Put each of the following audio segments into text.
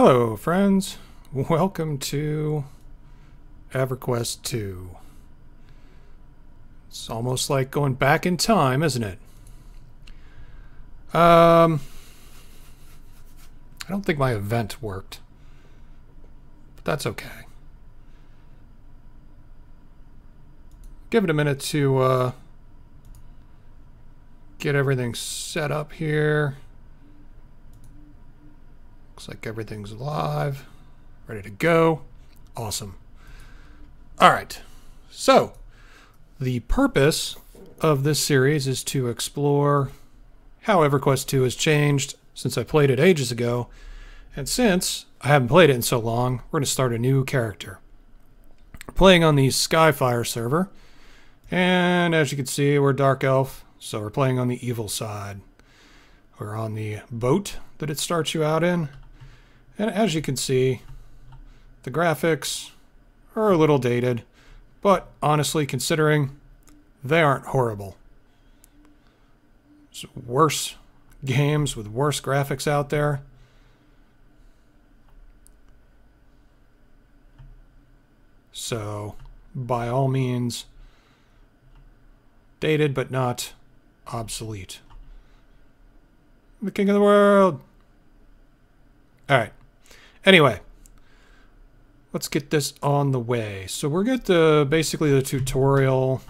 Hello, friends. Welcome to Everquest 2. It's almost like going back in time, isn't it? I don't think my event worked, but that's okay. Give it a minute to get everything set up here. Looks like everything's live, ready to go. Awesome. All right. So, the purpose of this series is to explore how EverQuest 2 has changed since I played it ages ago. And since I haven't played it in so long, we're going to start a new character. We're playing on the Skyfire server. And as you can see, we're Dark Elf, so we're playing on the evil side. We're on the boat that it starts you out in. And as you can see, the graphics are a little dated, but honestly, considering they aren't horrible. There's worse games with worse graphics out there. So, by all means, dated but not obsolete. I'm the king of the world! Alright. Anyway, let's get this on the way. So we're at basically the tutorial.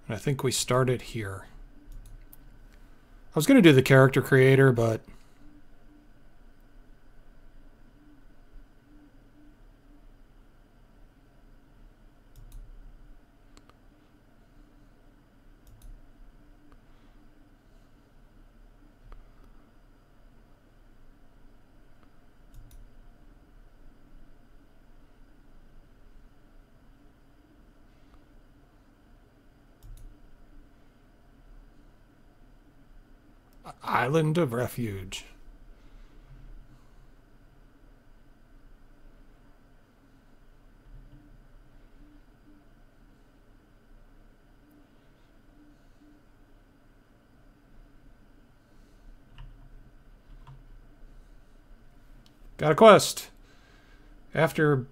And I think we started here. I was going to do the character creator, but Island of Refuge. Got a quest. After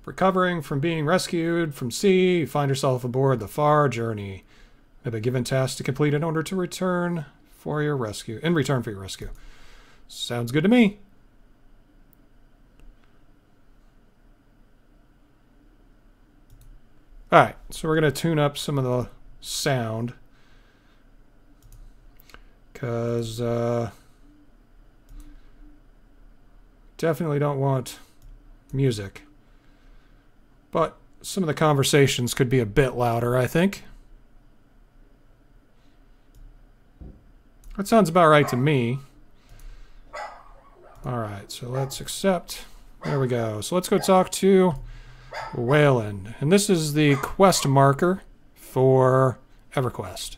recovering from being rescued from sea, you find yourself aboard the Far Journey. You have a given task to complete in order to return for your rescue. In return for your rescue. Sounds good to me. Alright, so we're going to tune up some of the sound. Because definitely don't want music. But some of the conversations could be a bit louder, I think. That sounds about right to me. Alright, so let's accept. There we go. So let's go talk to Wayland. And this is the quest marker for EverQuest,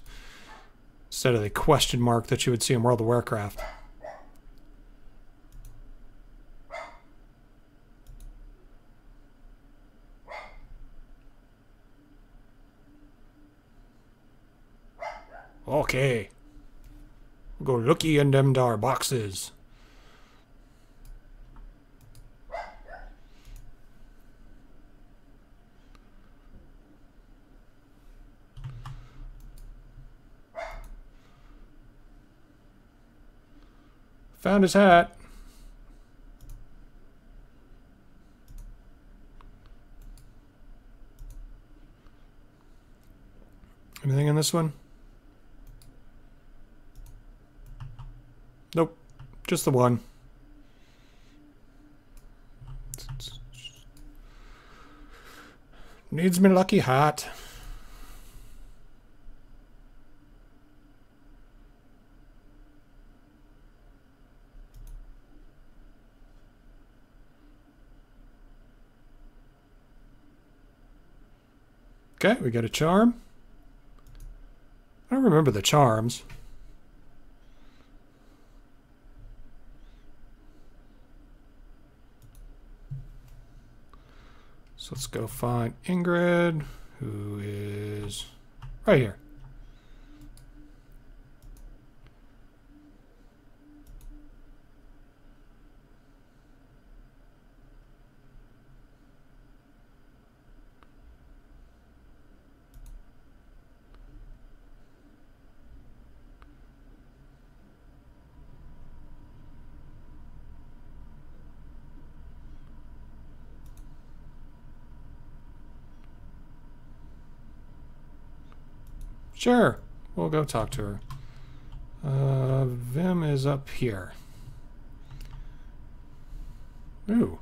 instead of the question mark that you would see in World of Warcraft. Okay. Go looky in them dar boxes. Found his hat. Anything in this one? Nope, just the one. Needs me lucky hat. Okay, we got a charm. I don't remember the charms. So let's go find Ingrid, who is right here. Sure, we'll go talk to her. Vim is up here. Ooh.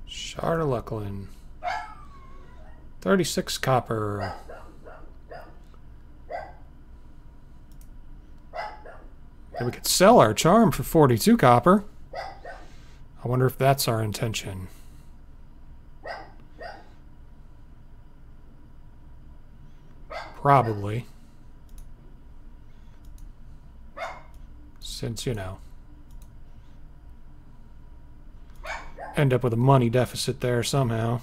Shard of Lucklin. 36 copper. And we could sell our charm for 42 copper. I wonder if that's our intention. Probably. Since, you know, end up with a money deficit there somehow.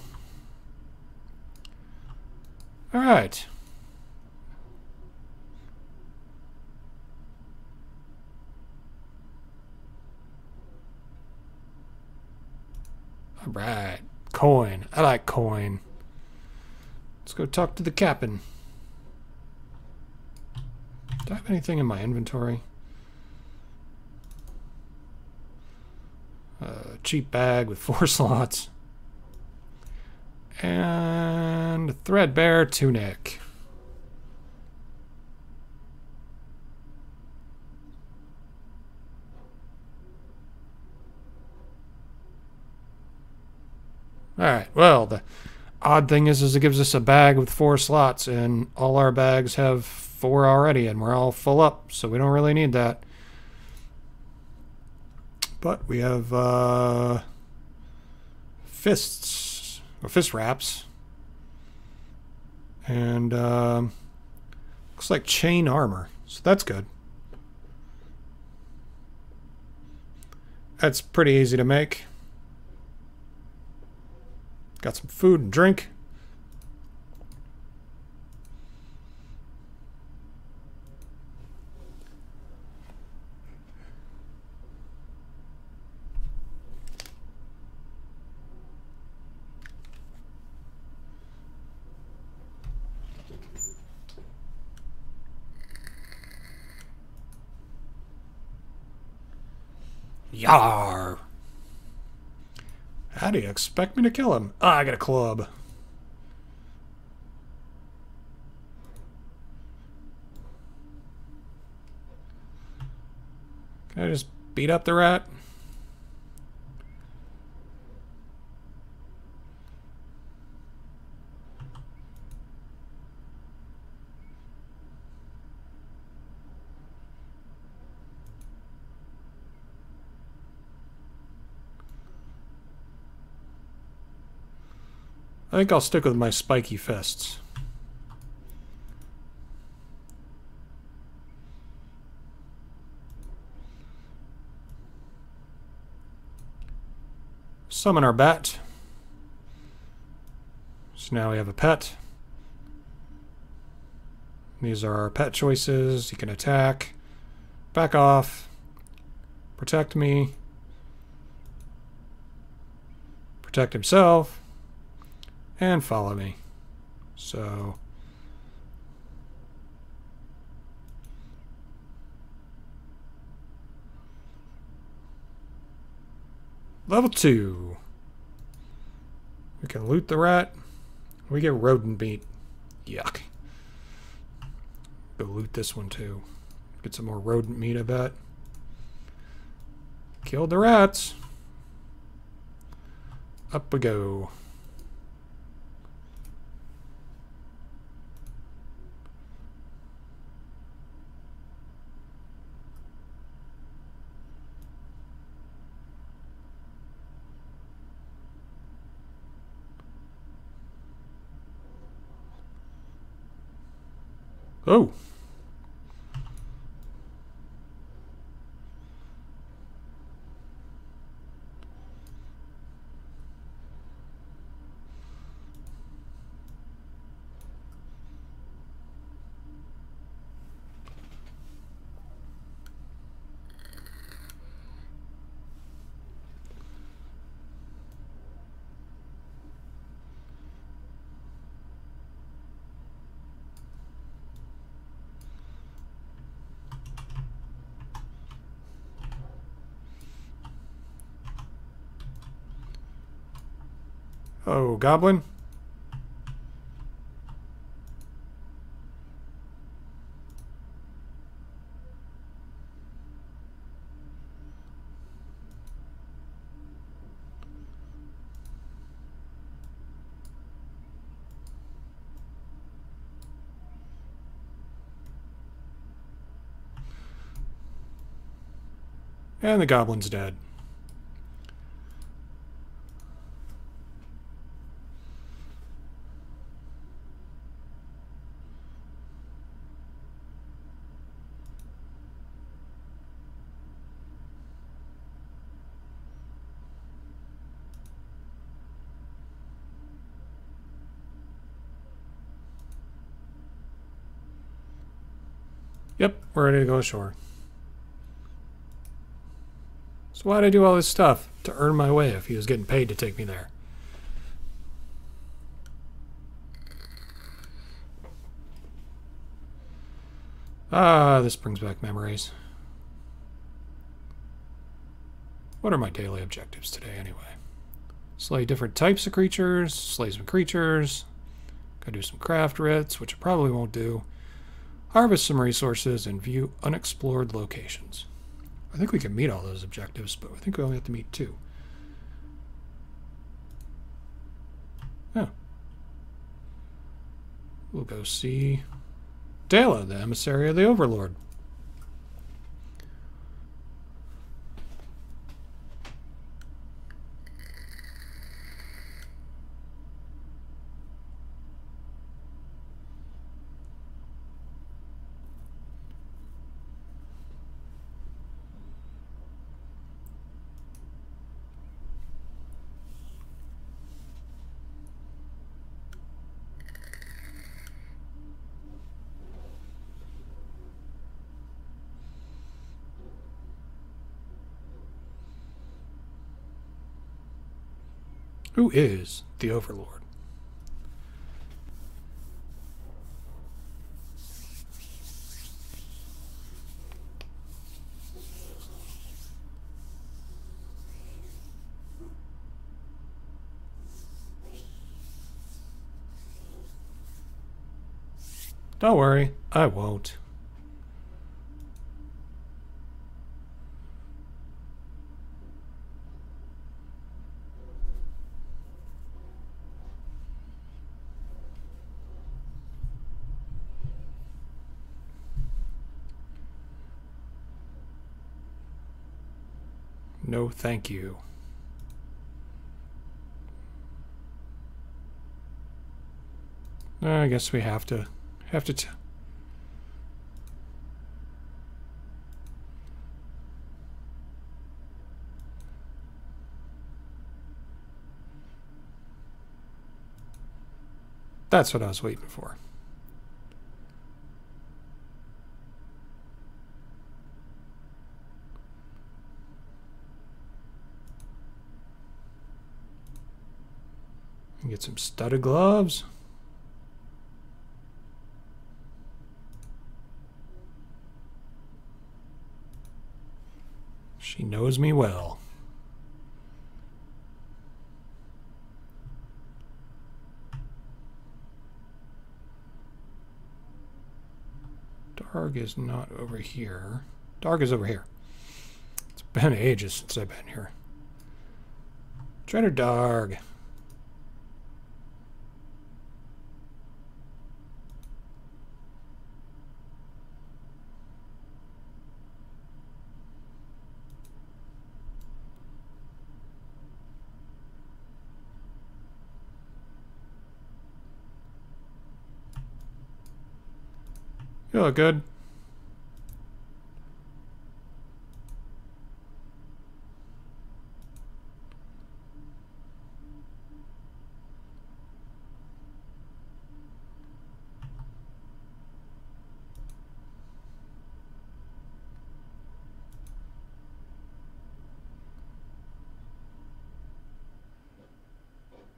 All right. All right. Coin. I like coin. Let's go talk to the captain. Do I have anything in my inventory? Cheap bag with 4 slots. And a threadbare tunic. Alright, well, the odd thing is it gives us a bag with 4 slots, and all our bags have 4 already, and we're all full up, so we don't really need that. But we have fists, or fist wraps, and looks like chain armor, so that's good. That's pretty easy to make. Got some food and drink. Yar! How do you expect me to kill him? Ah, I got a club. Can I just beat up the rat? I think I'll stick with my spiky fists. Summon our bat. So now we have a pet. These are our pet choices. You can attack, back off, protect me, protect himself, and follow me. So level 2. We can loot the rat. We get rodent meat. Yuck. Go loot this one too. Get some more rodent meat, I bet. Killed the rats. Up we go. Oh. Oh, goblin. And the goblin's dead. Yep, we're ready to go ashore. So why'd I do all this stuff? To earn my way if he was getting paid to take me there. Ah, this brings back memories. What are my daily objectives today, anyway? Slay different types of creatures, slay some creatures, gotta do some craft writs, which I probably won't do, harvest some resources, and view unexplored locations. I think we can meet all those objectives, but I think we only have to meet 2. Oh. We'll go see Dela, the emissary of the Overlord. Who is the Overlord? Don't worry, I won't. No, thank you. I guess we have to That's what I was waiting for. Get some studded gloves. She knows me well. Darg is not over here. Darg is over here. It's been ages since I've been here. Trader Darg. You look good.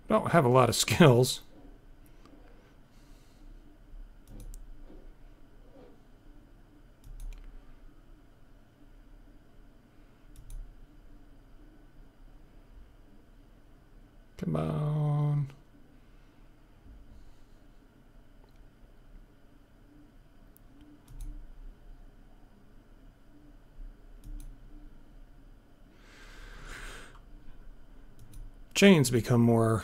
Don't have a lot of skills. Come on. chains become more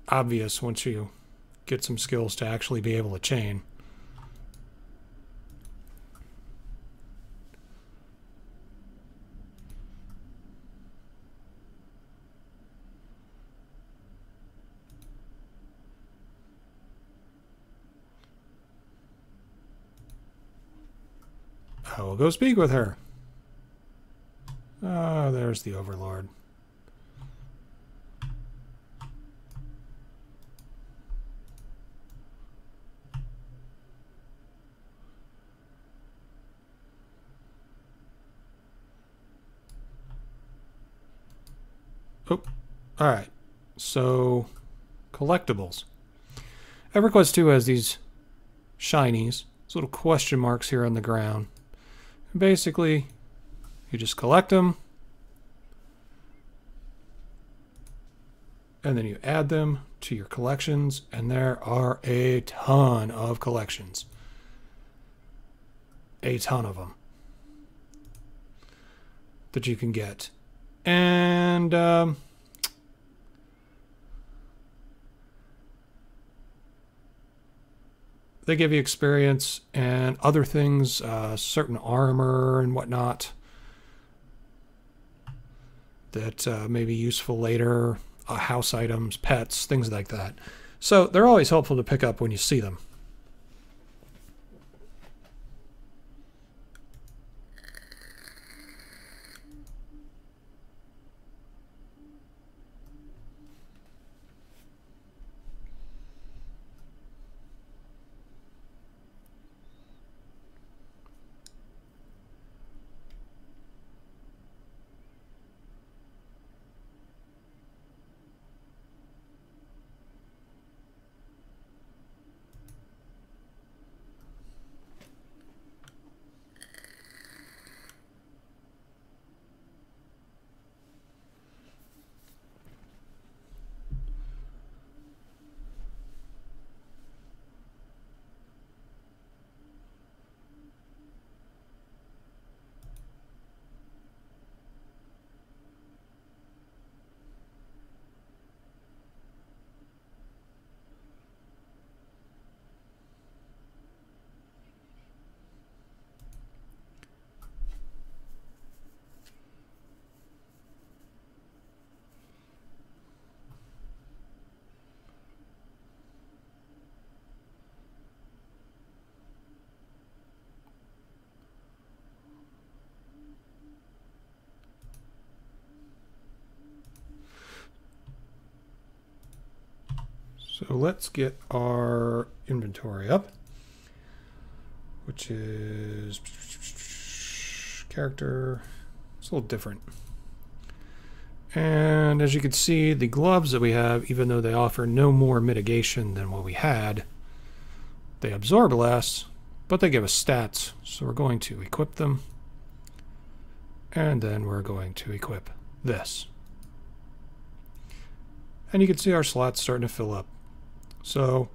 obvious once you get some skills to actually be able to chain. I will go speak with her. Ah, there's the Overlord. Oh, alright. So, collectibles. Everquest 2 has these shinies, these little question marks here on the ground. And basically, you just collect them, and then you add them to your collections, and there are a ton of collections. A ton of them that you can get. And they give you experience and other things, certain armor and whatnot that may be useful later, house items, pets, things like that. So they're always helpful to pick up when you see them. So let's get our inventory up, which is character. It's a little different. And as you can see, the gloves that we have, even though they offer no more mitigation than what we had, they absorb less, but they give us stats. So we're going to equip them. And then we're going to equip this. And you can see our slots starting to fill up. So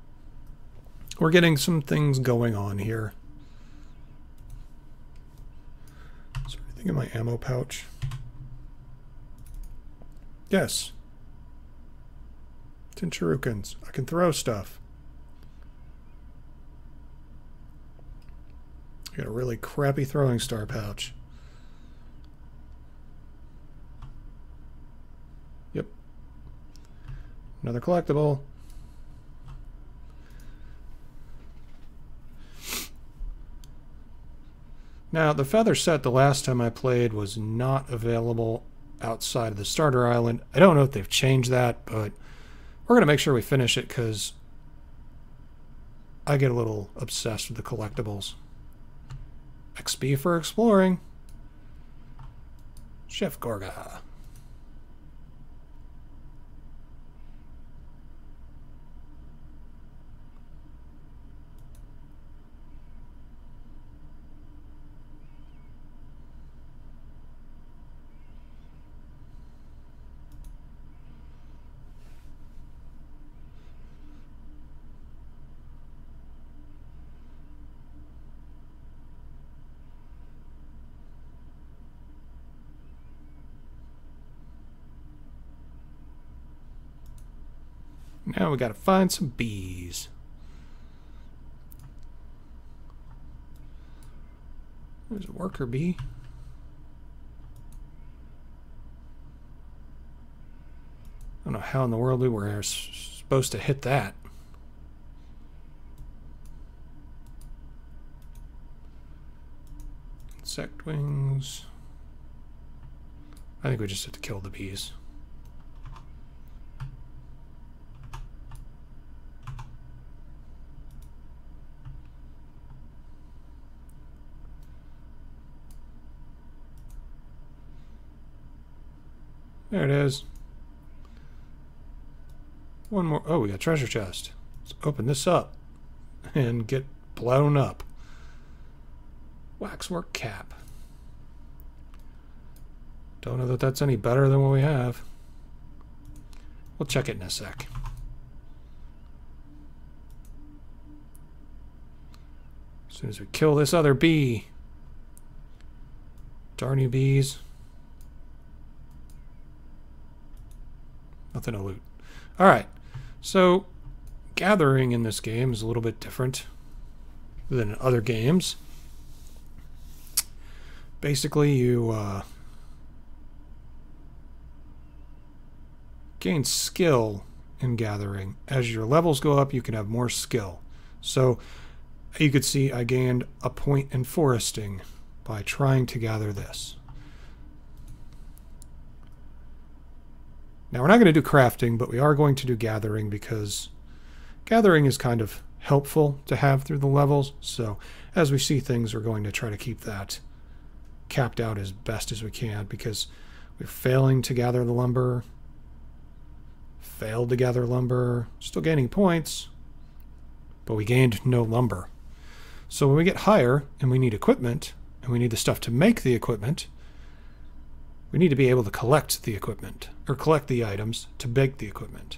we're getting some things going on here. Is there anything in my ammo pouch? Yes. Tinshurikens. I can throw stuff. I got a really crappy throwing star pouch. Yep. Another collectible. Now, the feather set the last time I played was not available outside of the starter island. I don't know if they've changed that, but we're going to make sure we finish it because I get a little obsessed with the collectibles. XP for exploring. Chef Gorga. Now we gotta find some bees. There's a worker bee. I don't know how in the world we were supposed to hit that. Insect wings. I think we just have to kill the bees. There it is. One more. Oh, we got treasure chest. Let's open this up and get blown up. Waxwork cap. Don't know that that's any better than what we have. We'll check it in a sec. As soon as we kill this other bee. Darn you bees. Nothing to loot. Alright, so gathering in this game is a little bit different than other games. Basically, you gain skill in gathering. As your levels go up, you can have more skill. So you could see I gained a point in foresting by trying to gather this. Now we're not going to do crafting, but we are going to do gathering because gathering is kind of helpful to have through the levels. So as we see things, we're going to try to keep that capped out as best as we can because we're failing to gather the lumber, failed to gather lumber, still gaining points, but we gained no lumber. So when we get higher and we need equipment and we need the stuff to make the equipment, we need to be able to collect the equipment, or collect the items to make the equipment,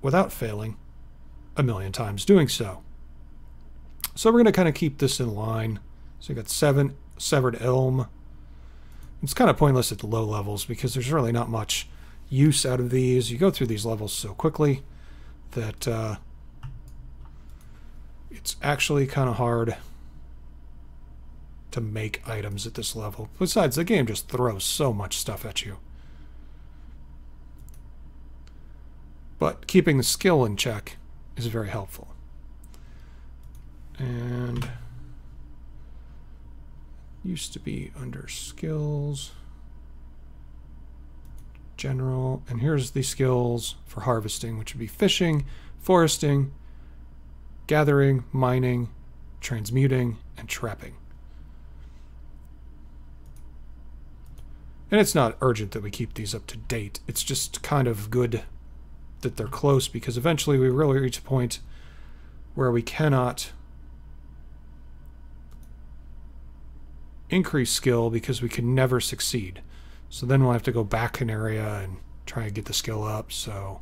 without failing a million times doing so. So we're going to kind of keep this in line. So we got 7 severed elm. It's kind of pointless at the low levels because there's really not much use out of these. You go through these levels so quickly that it's actually kind of hard to make items at this level. Besides, the game just throws so much stuff at you. But keeping the skill in check is very helpful. And used to be under skills, general, and here's the skills for harvesting, which would be fishing, foresting, gathering, mining, transmuting, and trapping. And it's not urgent that we keep these up to date. It's just kind of good that they're close because eventually we really reach a point where we cannot increase skill because we can never succeed. So then we'll have to go back an area and try and get the skill up. So,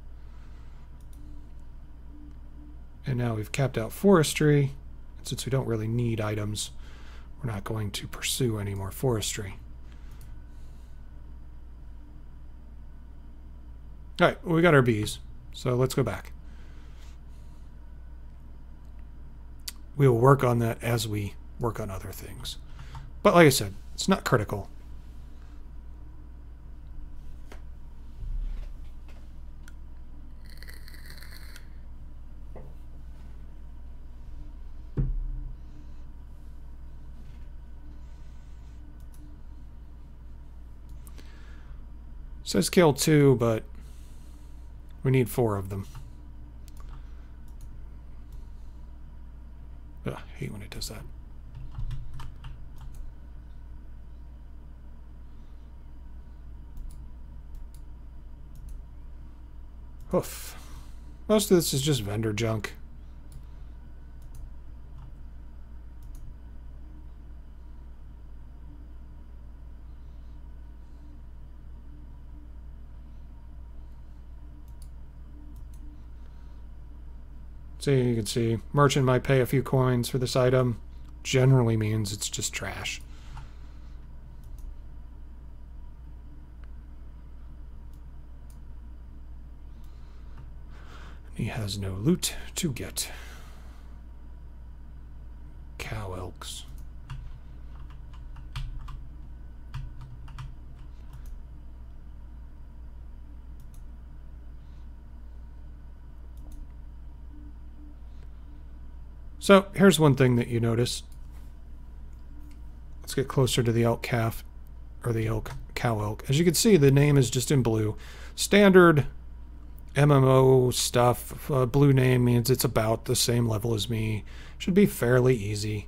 and now we've capped out forestry. And since we don't really need items, we're not going to pursue any more forestry. All right, well, we got our bees, so let's go back. We will work on that as we work on other things. But like I said, it's not critical. It says kill 2, but we need 4 of them. Ugh, I hate when it does that. Oof. Most of this is just vendor junk. So you can see, merchant might pay a few coins for this item. Generally means it's just trash. He has no loot to get. Cow elks. So here's one thing that you notice. Let's get closer to the elk calf, or the elk cow elk. As you can see, the name is just in blue. Standard MMO stuff. Blue name means it's about the same level as me. Should be fairly easy.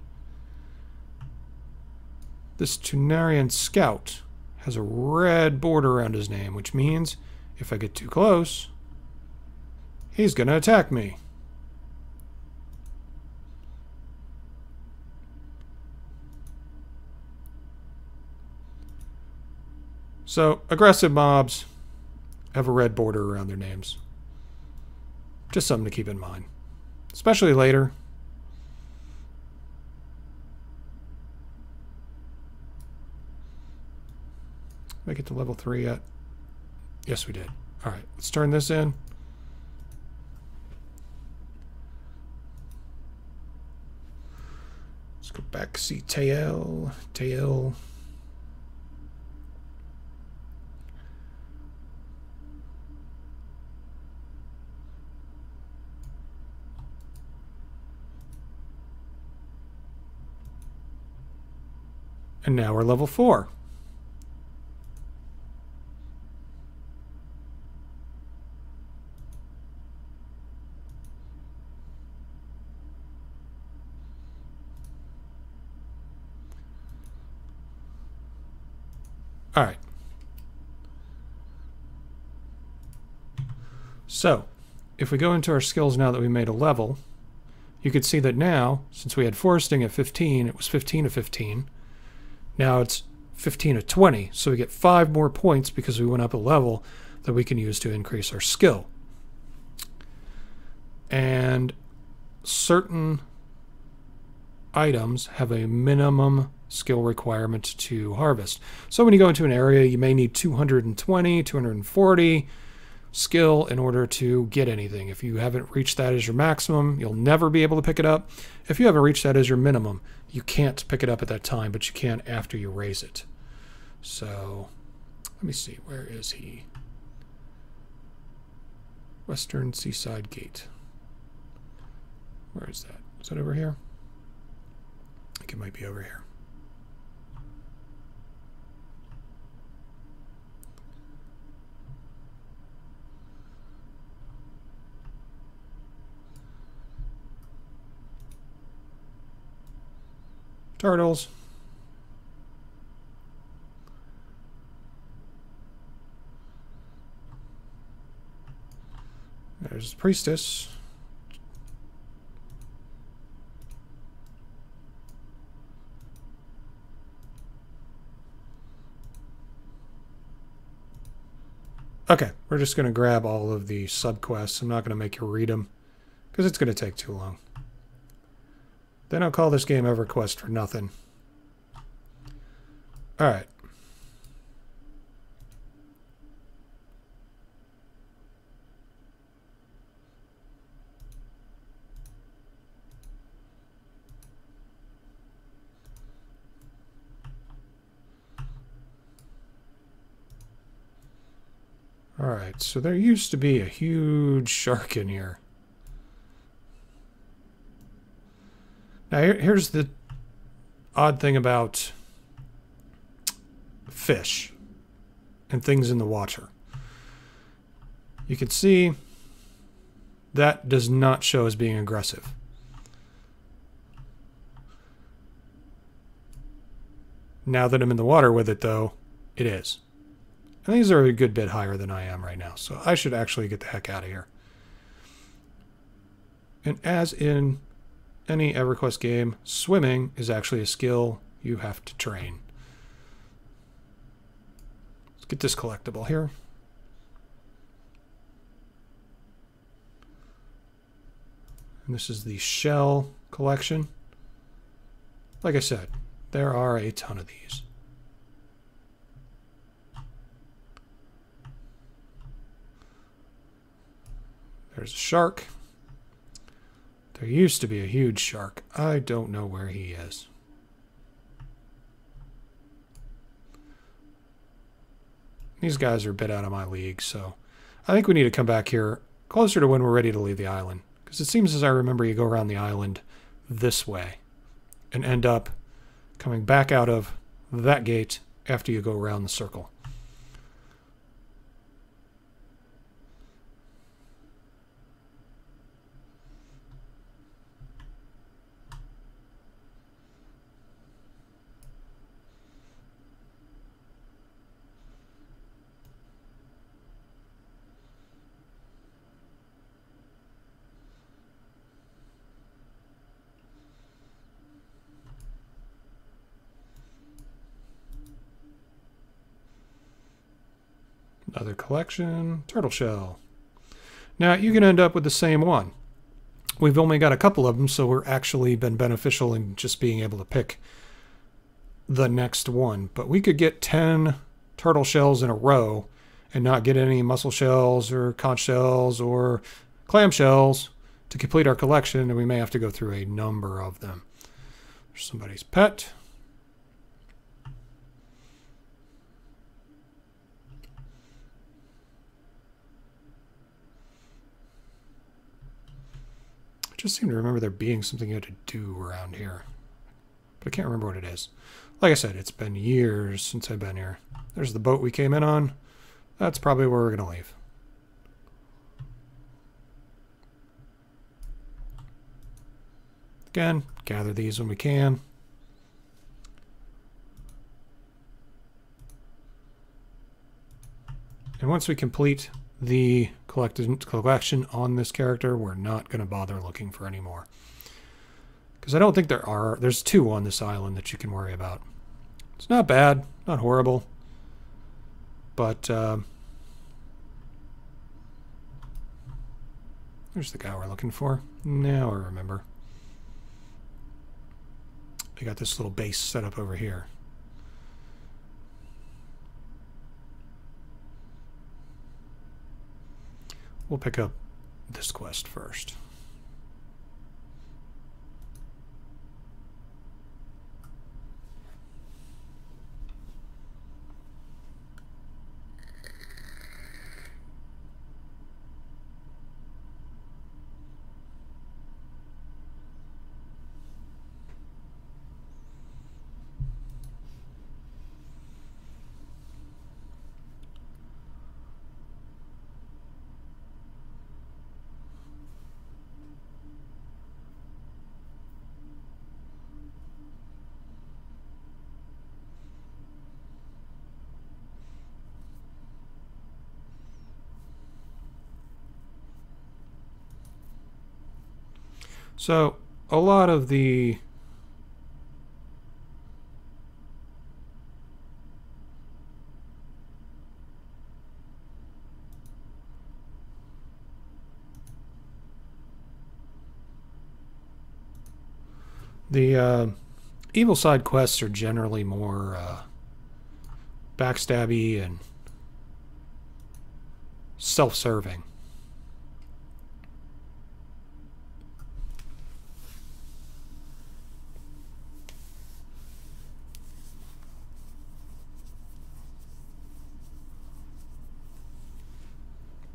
This Tunarian Scout has a red border around his name, which means if I get too close, he's going to attack me. So, aggressive mobs have a red border around their names. Just something to keep in mind. Especially later. Make it to level 3 yet? Yes, we did. Alright, let's turn this in. Let's go back, see tail. And now we're level 4. All right. So, if we go into our skills now that we made a level, you could see that now, since we had foresting at 15, it was 15 of 15. Now it's 15 of 20, so we get 5 more points because we went up a level that we can use to increase our skill. And certain items have a minimum skill requirement to harvest. So when you go into an area, you may need 220, 240 skill in order to get anything. If you haven't reached that as your maximum, you'll never be able to pick it up. If you haven't reached that as your minimum, you can't pick it up at that time, but you can after you raise it. So let me see, where is he? Western Seaside Gate. Where is that? Is that over here? I think it might be over here. Turtles. There's the priestess. Okay, we're just going to grab all of the subquests. I'm not going to make you read them because it's going to take too long. Then I'll call this game Everquest for nothing. Alright. Alright, so there used to be a huge shark in here. Now, here's the odd thing about fish and things in the water. You can see that does not show as being aggressive. Now that I'm in the water with it, though, it is. And these are a good bit higher than I am right now, so I should actually get the heck out of here. And as in any EverQuest game, swimming is actually a skill you have to train. Let's get this collectible here. And this is the shell collection. Like I said, there are a ton of these. There's a shark. There used to be a huge shark. I don't know where he is. These guys are a bit out of my league, so I think we need to come back here closer to when we're ready to leave the island. Because it seems as I remember you go around the island this way and end up coming back out of that gate after you go around the circle. Another collection, turtle shell. Now you can end up with the same one. We've only got a couple of them, so we're actually been beneficial in just being able to pick the next one. But we could get 10 turtle shells in a row and not get any mussel shells or conch shells or clam shells to complete our collection, and we may have to go through a number of them. There's somebody's pet. I just seem to remember there being something you had to do around here, but I can't remember what it is. Like I said, it's been years since I've been here. There's the boat we came in on. That's probably where we're going to leave. Again, gather these when we can. And once we complete the collection on this character, we're not going to bother looking for any more. Because I don't think there's 2 on this island that you can worry about. It's not bad, not horrible. But, there's the guy we're looking for. Now I remember. We got this little base set up over here. We'll pick up this quest first. So, a lot of the evil side quests are generally more backstabby and self-serving.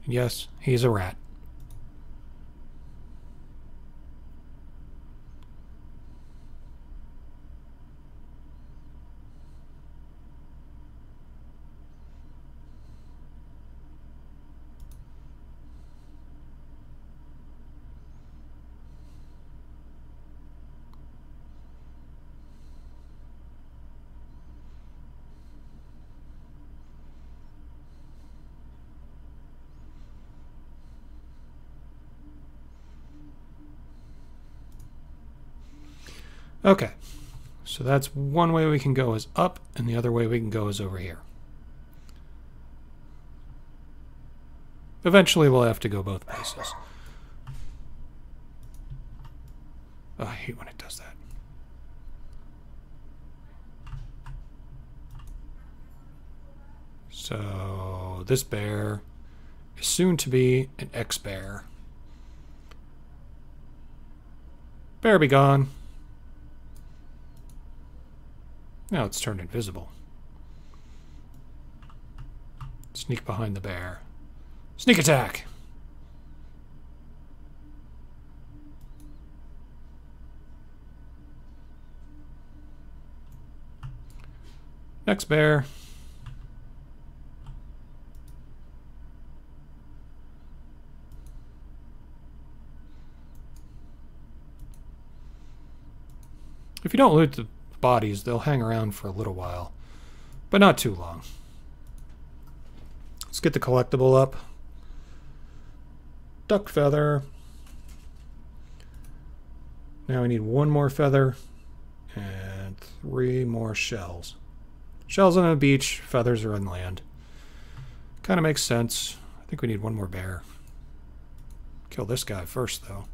Yes, he's a rat. Okay, so that's one way we can go is up, and the other way we can go is over here. Eventually we'll have to go both places. Oh, I hate when it does that. So this bear is soon to be an X-bear. Bear be gone. Now it's turned invisible. Sneak behind the bear. Sneak attack! Next bear. If you don't loot the bodies, they'll hang around for a little while, but not too long. Let's get the collectible up. Duck feather. Now we need one more feather and 3 more shells. Shells on the beach, feathers are on land. Kind of makes sense. I think we need one more bear. Kill this guy first, though.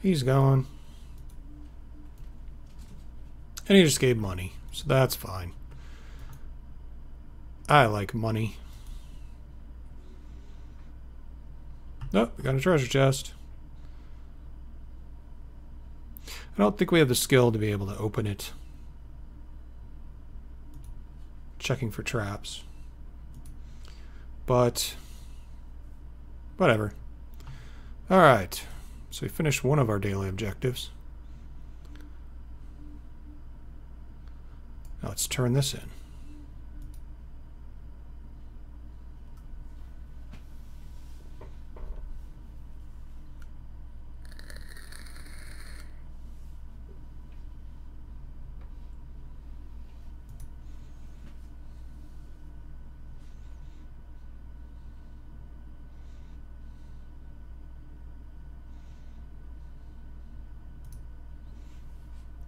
He's gone. And he just gave money, so that's fine. I like money. Oh, we got a treasure chest. I don't think we have the skill to be able to open it. Checking for traps. But, whatever. Alright. So we finished one of our daily objectives. Now let's turn this in.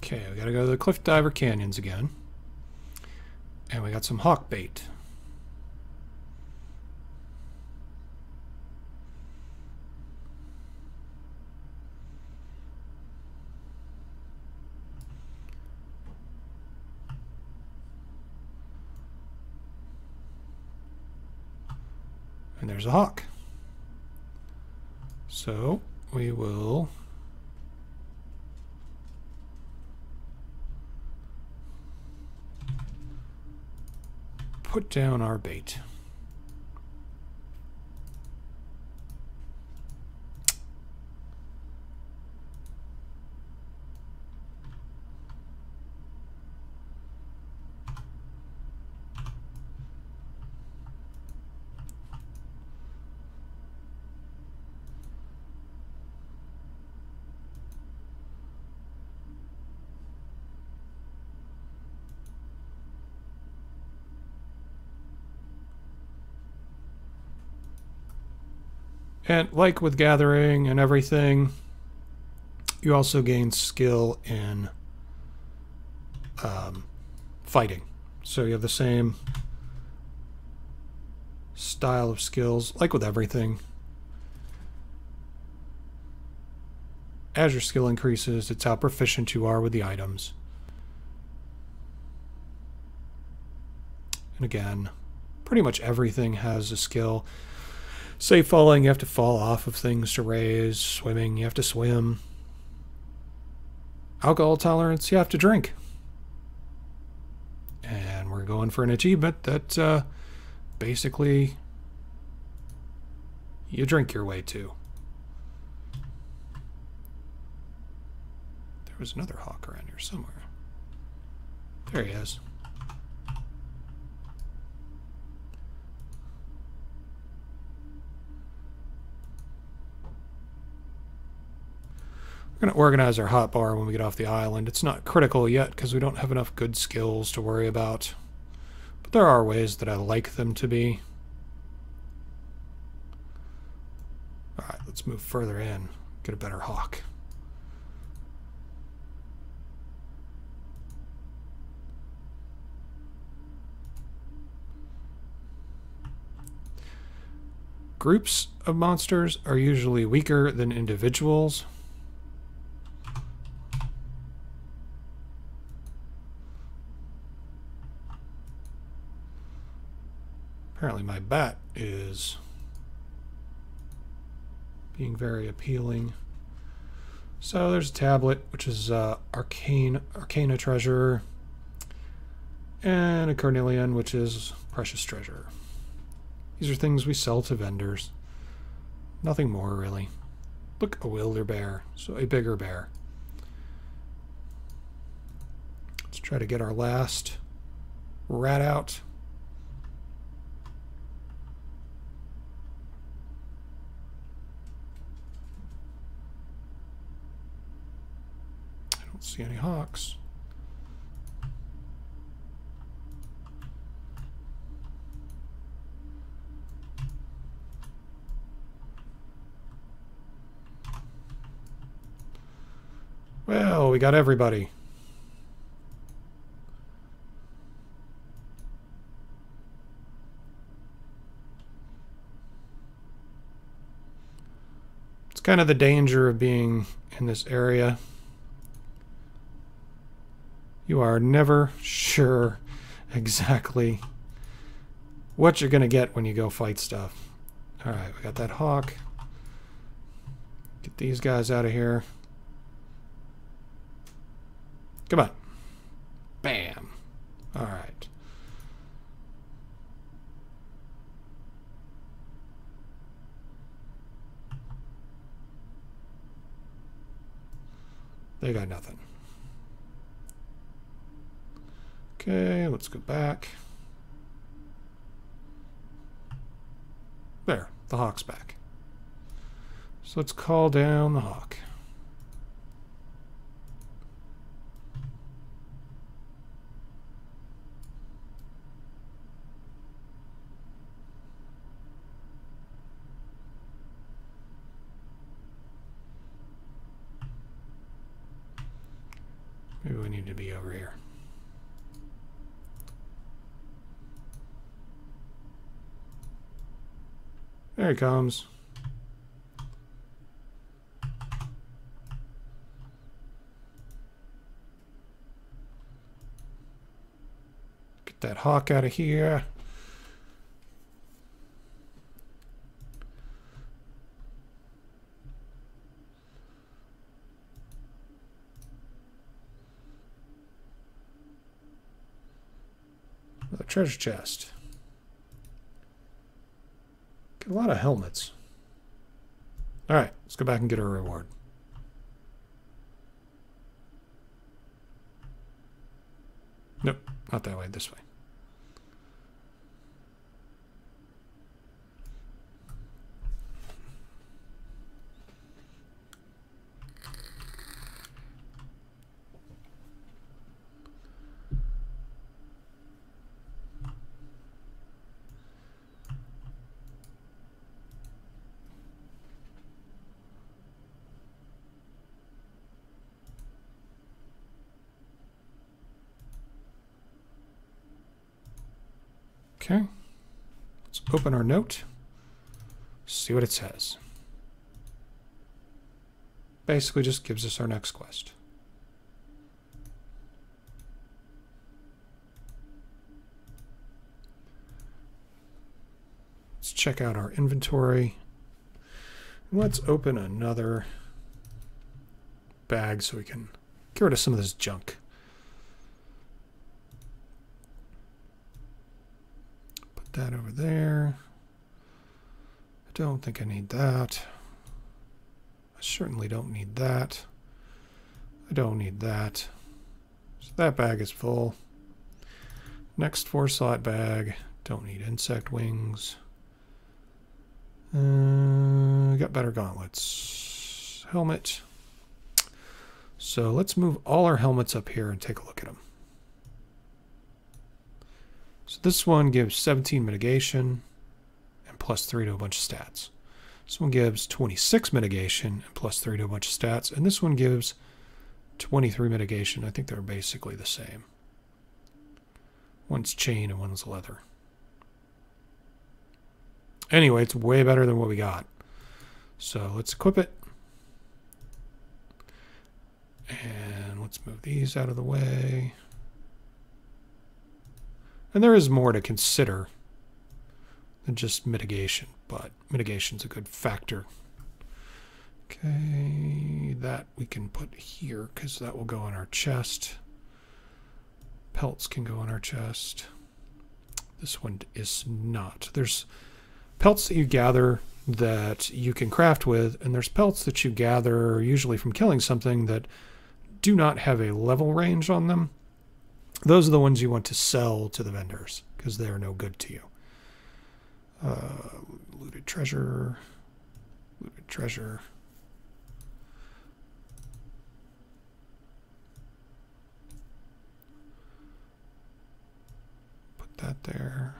Okay, we gotta go to the Cliff Diver Canyons again. And we got some hawk bait. And there's a hawk. So we will put down our bait. And like with gathering and everything, you also gain skill in fighting. So you have the same style of skills, like with everything. As your skill increases, it's how proficient you are with the items. And again, pretty much everything has a skill. Say falling, you have to fall off of things to raise. Swimming, you have to swim. Alcohol tolerance, you have to drink. And we're going for an achievement that basically you drink your way to. There was another hawk around here somewhere. There he is. We're going to organize our hotbar when we get off the island. It's not critical yet because we don't have enough good skills to worry about. But there are ways that I like them to be. Alright, let's move further in. Get a better hawk. Groups of monsters are usually weaker than individuals. Apparently my bat is being very appealing. So there's a tablet, which is Arcana treasure, and a carnelian, which is precious treasure. These are things we sell to vendors. Nothing more, really. Look, a wilder bear, so a bigger bear. Let's try to get our last rat out. I don't see any hawks. Well, we got everybody. It's kind of the danger of being in this area. You are never sure exactly what you're going to get when you go fight stuff. All right, we got that hawk. Get these guys out of here. Come on. Bam. All right. They got nothing. Okay, let's go back. There, the hawk's back. So let's call down the hawk. Maybe we need to be over here. There he comes. Get that hawk out of here. Another treasure chest. Get a lot of helmets. Alright, let's go back and get our reward. Nope, not that way, this way. Okay, let's open our note, see what it says. Basically just gives us our next quest. Let's check out our inventory. Let's open another bag so we can get rid of some of this junk. That over there. I don't think I need that. I certainly don't need that. I don't need that. So that bag is full. Next 4-slot bag. Don't need insect wings. Got better gauntlets. Helmet. So let's move all our helmets up here and take a look at them. So this one gives 17 mitigation and +3 to a bunch of stats. This one gives 26 mitigation and +3 to a bunch of stats. And this one gives 23 mitigation. I think they're basically the same. One's chain and one's leather. Anyway, it's way better than what we got. So let's equip it. And let's move these out of the way. And there is more to consider than just mitigation, but mitigation's a good factor. Okay, that we can put here because that will go on our chest. Pelts can go on our chest. This one is not. There's pelts that you gather that you can craft with, and there's pelts that you gather usually from killing something that do not have a level range on them. Those are the ones you want to sell to the vendors because they are no good to you. Looted treasure. Looted treasure. Put that there.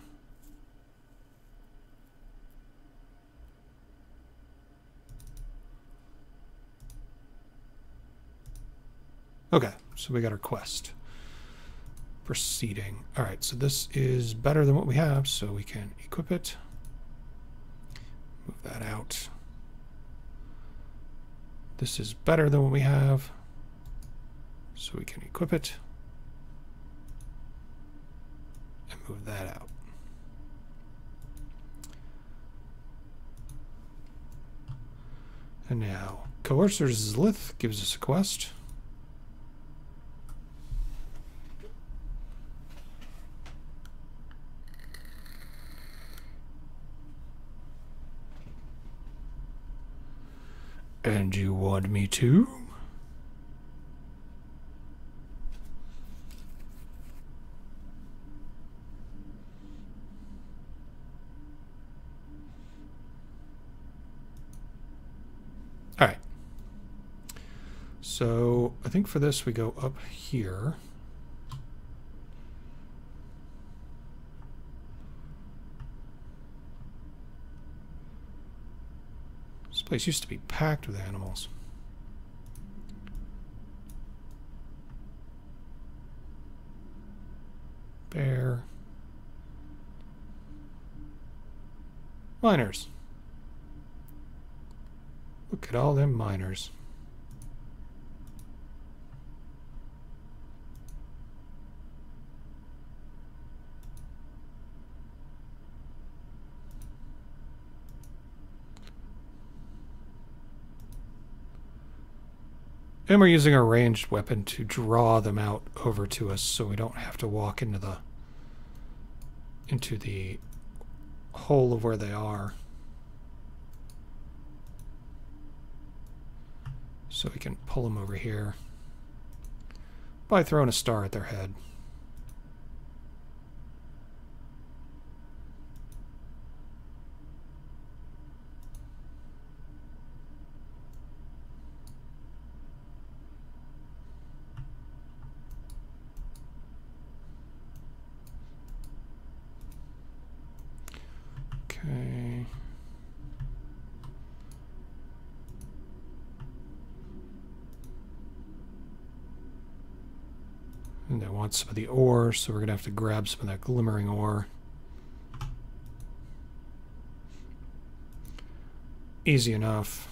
Okay, so we got our quest. Proceeding. All right, so this is better than what we have, so we can equip it. Move that out. This is better than what we have, so we can equip it. And move that out. And now, Coercer's Lith gives us a quest. And you want me to? All right. So I think for this we go up here. This place used to be packed with animals. Bear. Miners. Look at all them miners. And we're using our ranged weapon to draw them out over to us so we don't have to walk into the hole of where they are. So we can pull them over here by throwing a star at their head. Okay. And I want some of the ore, so we're going to have to grab some of that glimmering ore. Easy enough.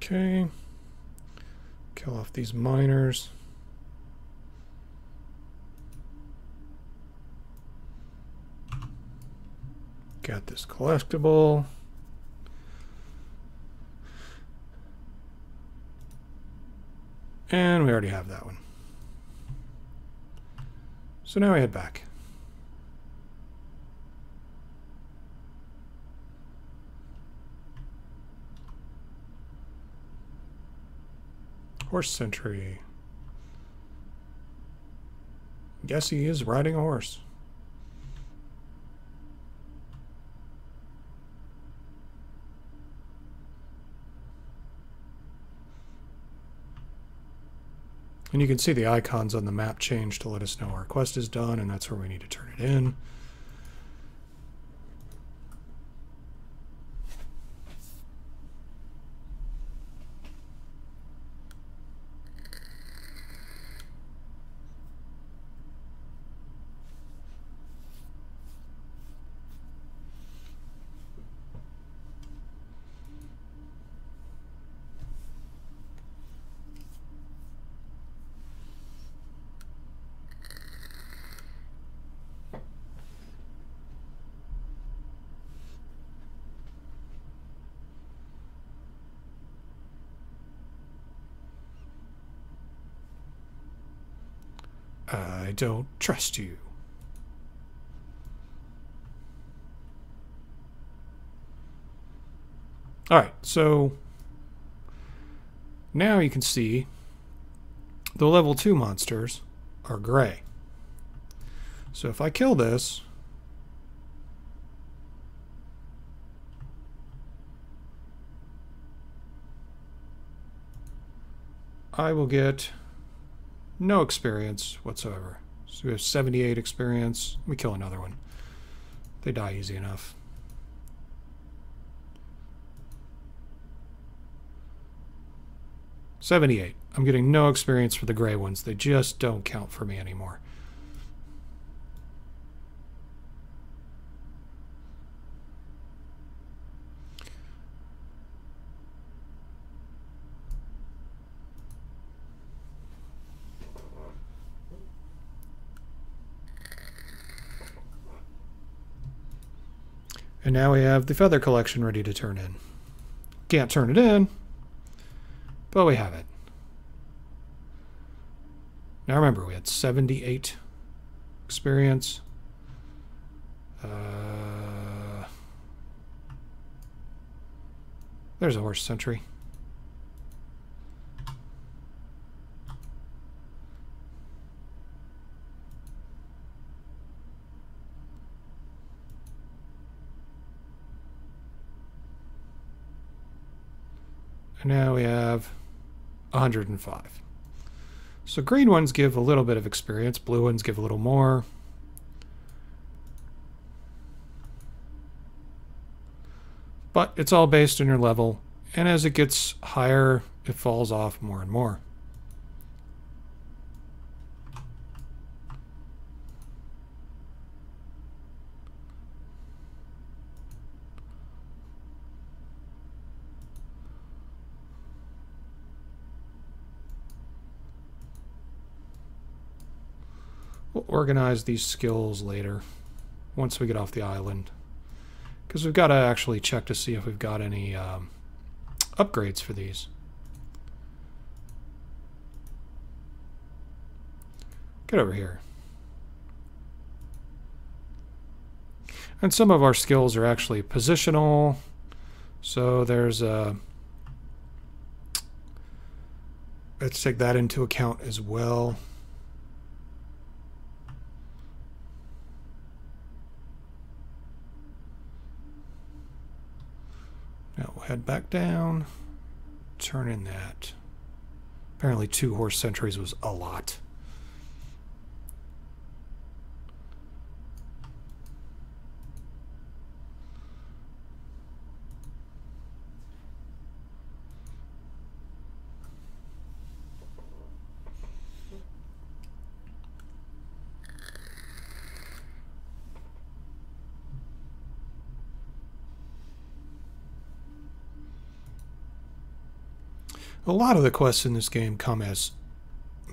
Okay. Kill off these miners. Got this collectible. And we already have that one. So now we head back. Horse Sentry. Guess he is riding a horse. And you can see the icons on the map change to let us know our quest is done, and that's where we need to turn it in. I don't trust you. Alright, so now you can see the level 2 monsters are gray. So if I kill this, I will get no experience whatsoever. So we have 78 experience. Let me kill another one. They die easy enough. $78. I'm getting no experience for the gray ones. They just don't count for me anymore. And now we have the feather collection ready to turn in. Can't turn it in, but we have it. Now remember, we had 78 experience. There's a horse sentry. And now we have 105. So green ones give a little bit of experience, blue ones give a little more. But it's all based on your level, and as it gets higher, it falls off more and more. We'll organize these skills later, once we get off the island. Because we've got to actually check to see if we've got any upgrades for these. Get over here. And some of our skills are actually positional. So there's a... let's take that into account as well. Now we'll head back down, turn in that. Apparently 2 horse sentries was a lot. A lot of the quests in this game come as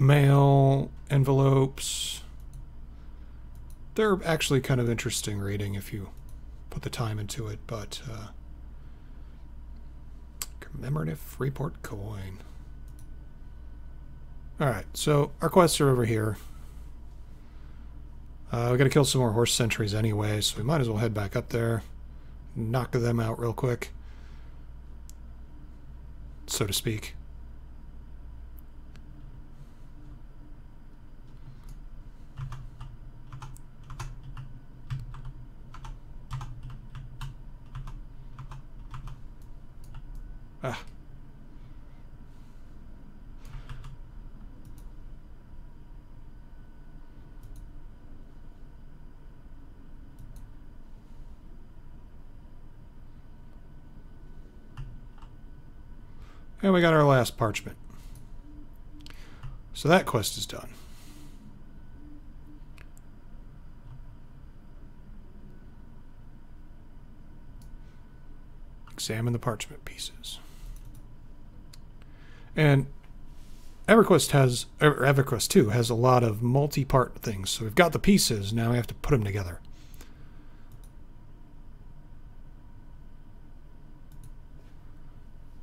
mail, envelopes. They're actually kind of interesting reading if you put the time into it, but commemorative Freeport coin. Alright, so our quests are over here. We gotta kill some more horse sentries anyway, so we might as well head back up there, knock them out real quick, so to speak. And we got our last parchment. So that quest is done. Examine the parchment pieces. And Everquest 2 has a lot of multi-part things. So we've got the pieces, now we have to put them together.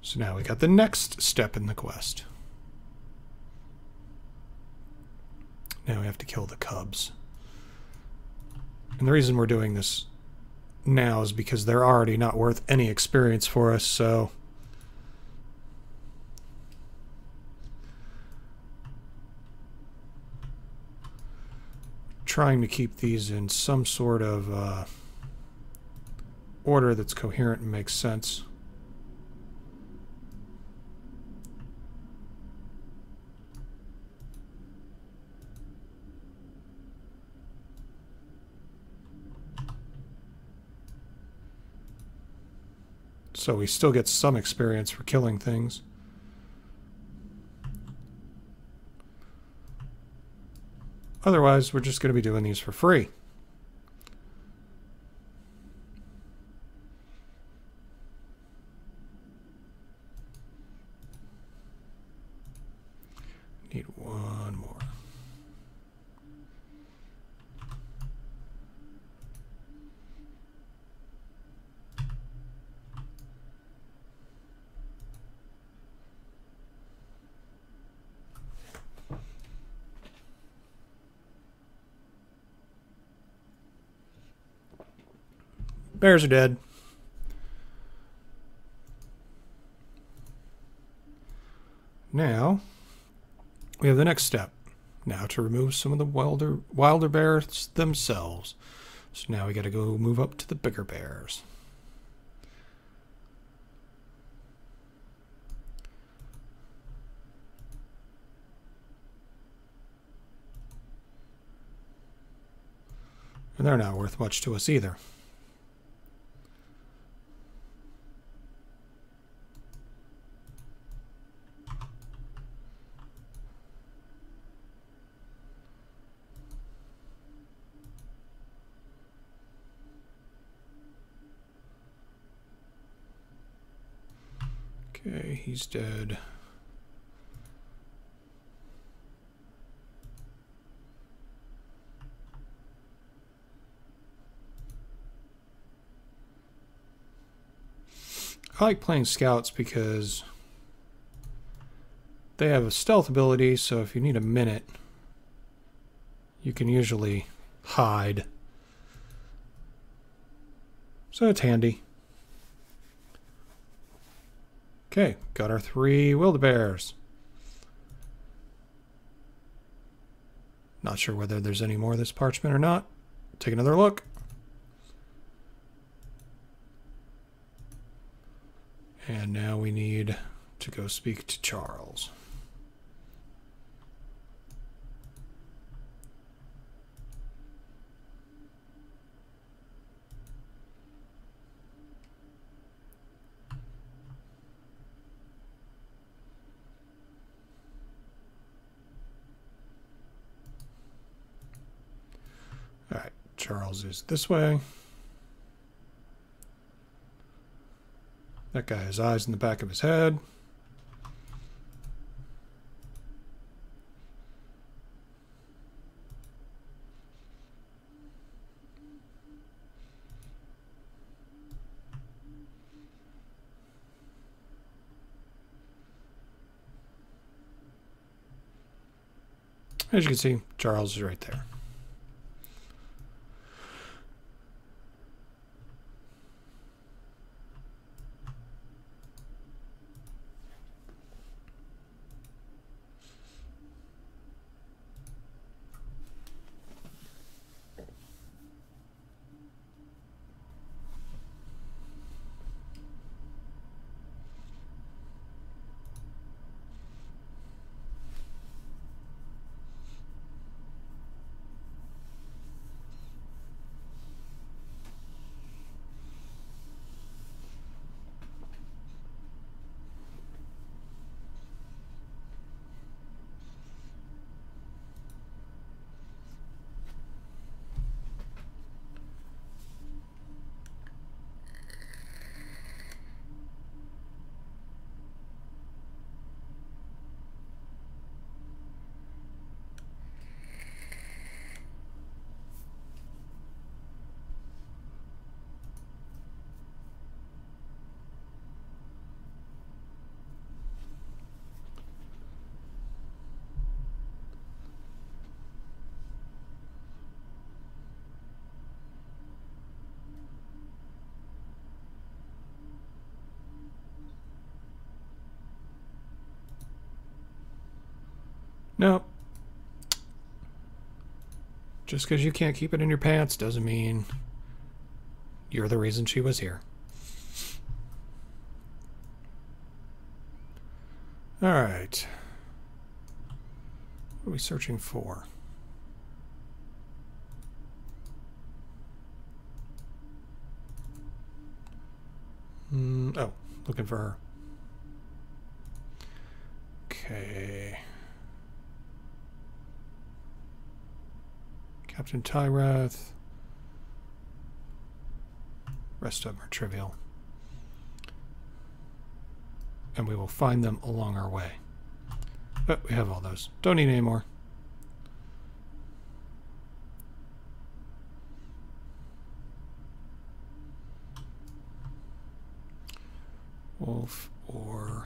So now we got the next step in the quest. Now we have to kill the cubs. And the reason we're doing this now is because they're already not worth any experience for us, so trying to keep these in some sort of order that's coherent and makes sense. So we still get some experience for killing things. Otherwise, we're just going to be doing these for free. Need one more. Bears are dead. Now, we have the next step. Now to remove some of the wilder bears themselves. So now we got to go move up to the bigger bears. And they're not worth much to us either. Okay, he's dead. I like playing scouts because they have a stealth ability, so if you need a minute, you can usually hide. So it's handy. Okay, got our 3 Wildebeers. Not sure whether there's any more of this parchment or not. Take another look. And now we need to go speak to Charles. All right, Charles is this way. That guy has eyes in the back of his head. As you can see, Charles is right there. No. Just because you can't keep it in your pants doesn't mean you're the reason she was here. Alright. What are we searching for? Oh, looking for her. Okay. Captain Tyrath. Rest of them are trivial. And we will find them along our way. But we have all those. Don't need any more. Wolf or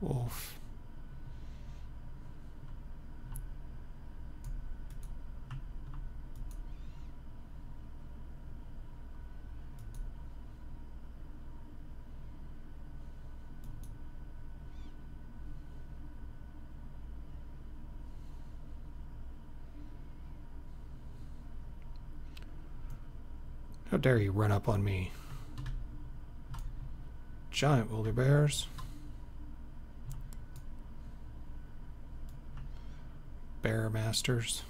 wolf. How dare you run up on me? Giant wilder bears. Bear masters.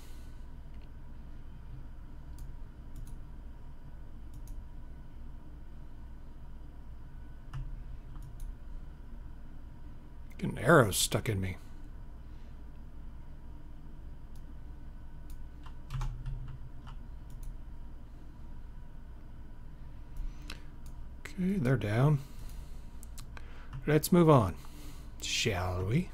Getting arrows stuck in me. Okay, they're down. Let's move on, shall we?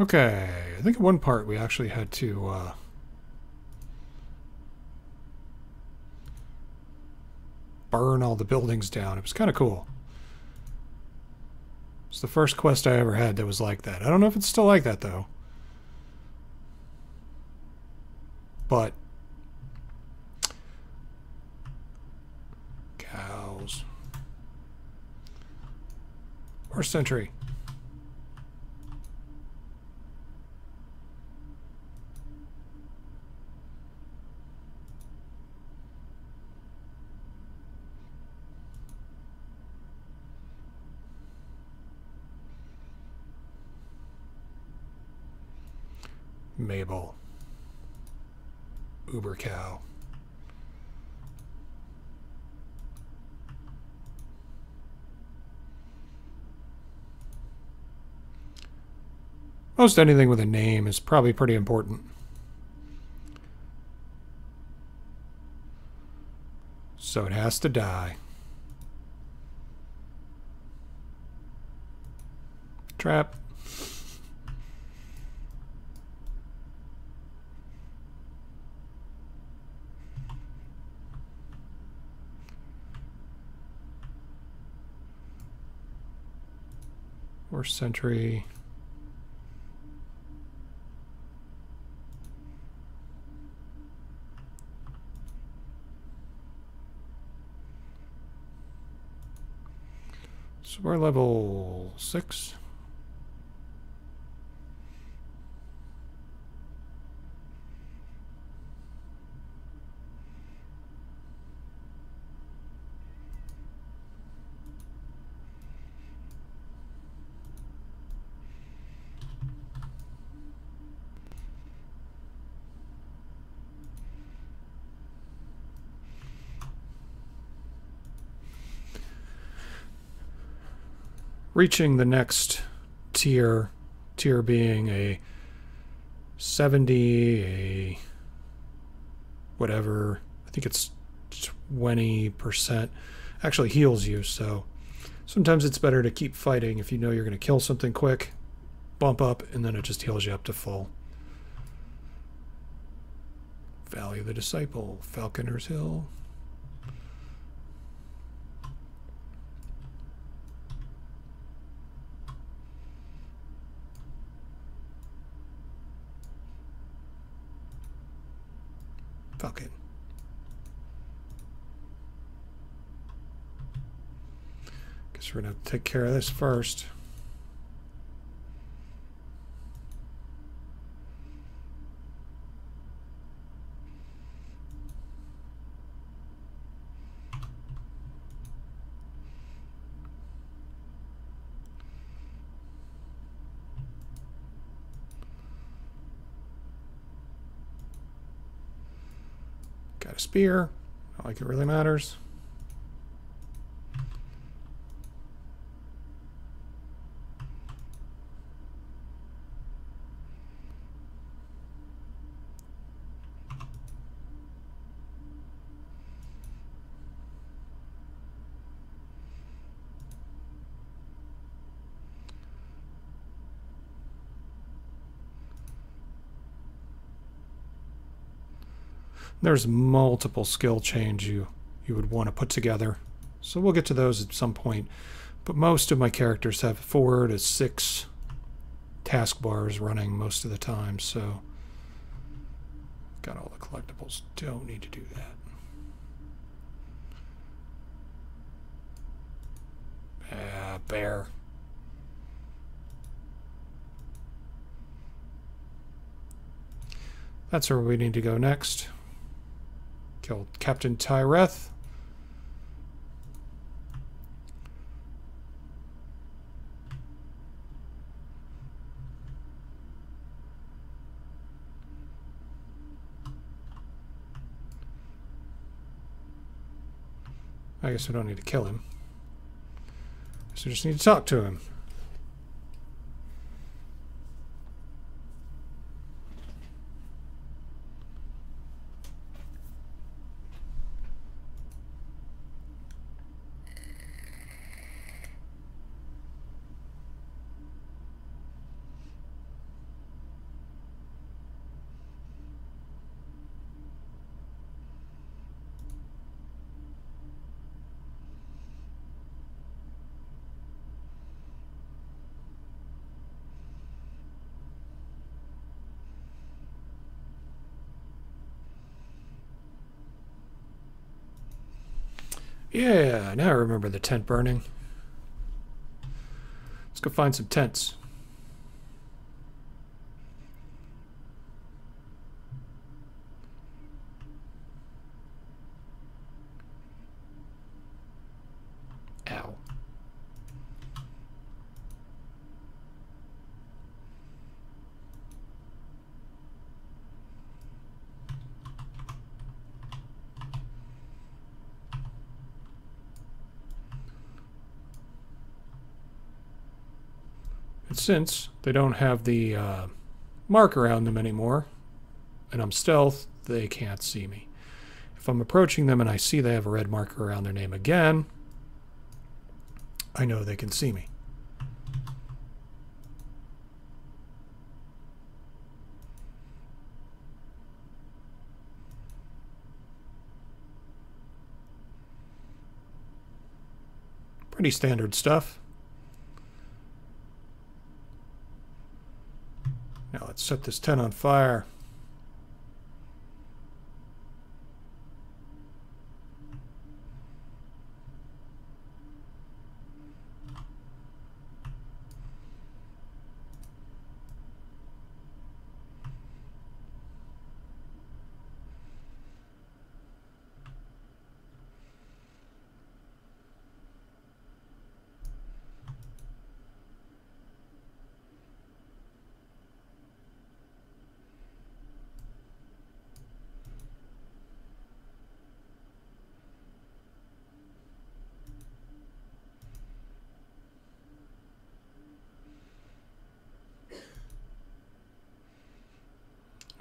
Okay, I think at one part we actually had to burn all the buildings down. It was kind of cool. It's the first quest I ever had that was like that. I don't know if it's still like that, though. But cows. Or sentry. Mabel. Uber cow. Most anything with a name is probably pretty important. So it has to die. Trap. Or sentry. So we're level 6. Reaching the next tier being a 70, a whatever, I think it's 20%, actually heals you, so sometimes it's better to keep fighting if you know you're going to kill something quick, bump up, and then it just heals you up to full. Valley of the Disciple, Falconer's Hill. Falcon. Guess we're going to take care of this first. Got a spear. Not like it really matters. There's multiple skill chains you would want to put together. So we'll get to those at some point. But most of my characters have 4 to 6 taskbars running most of the time. So got all the collectibles. Don't need to do that. Bear. That's where we need to go next. Killed Captain Tyreth. I guess we don't need to kill him. So we just need to talk to him. Yeah, now I remember the tent burning. Let's go find some tents. Ow. And since they don't have the mark around them anymore, and I'm stealth, they can't see me. If I'm approaching them and I see they have a red marker around their name again, I know they can see me. Pretty standard stuff. Now let's set this tent on fire.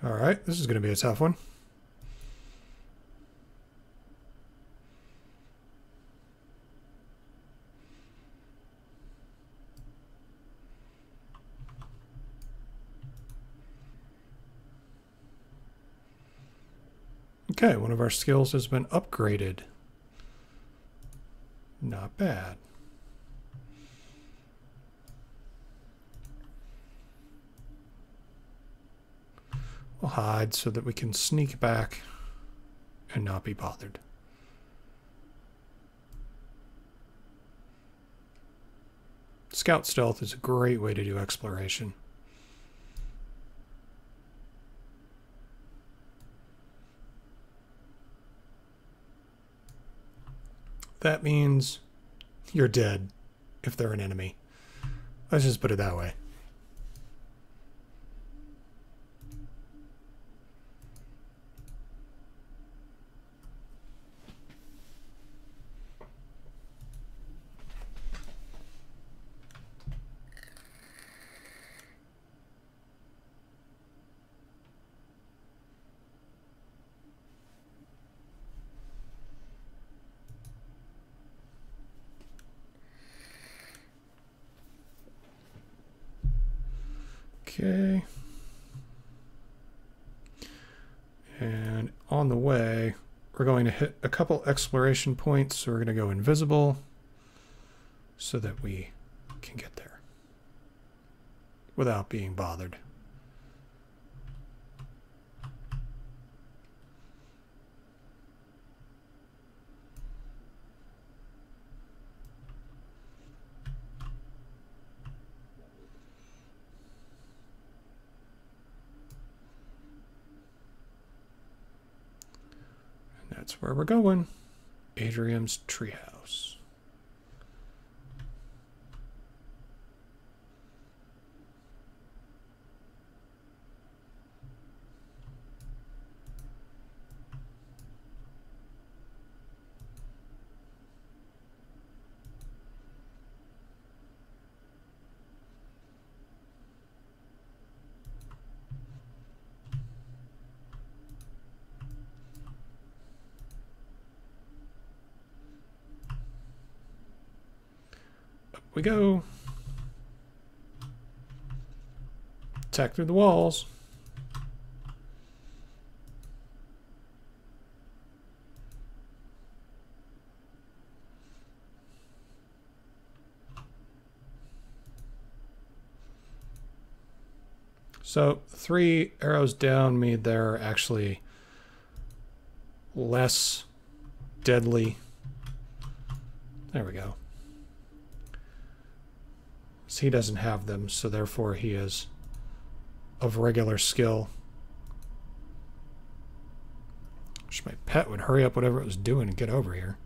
All right, this is going to be a tough one. Okay, one of our skills has been upgraded. Not bad. We'll hide so that we can sneak back and not be bothered. Scout stealth is a great way to do exploration. That means you're dead if they're an enemy. Let's just put it that way. Okay. And on the way, we're going to hit a couple exploration points. So we're going to go invisible so that we can get there without being bothered. That's where we're going. Adrian's treehouse. We go. Attack through the walls. So 3 arrows down mean they're actually less deadly. There we go. So he doesn't have them, so therefore he is of regular skill. Wish my pet would hurry up whatever it was doing and get over here.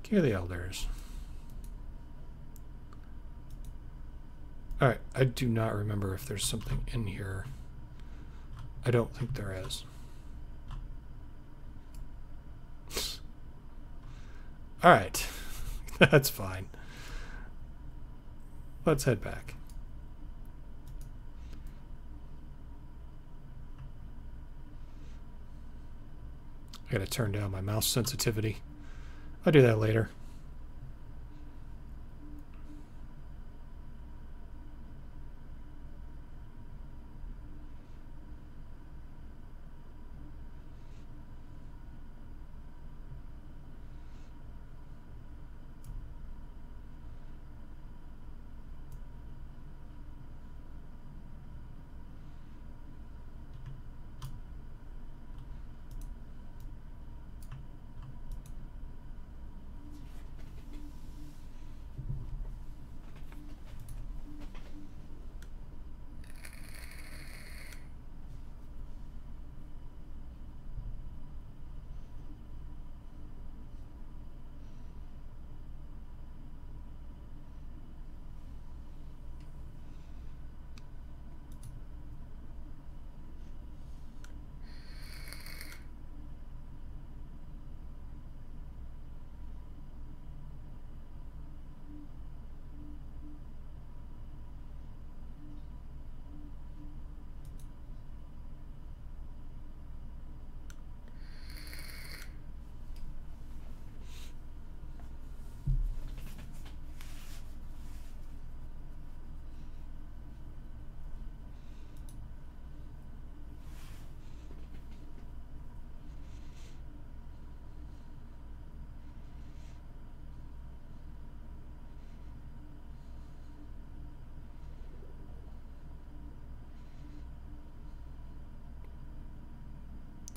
Here are the elders. Alright, I do not remember if there's something in here. I don't think there is. Alright, that's fine. Let's head back. I gotta turn down my mouse sensitivity. I'll do that later.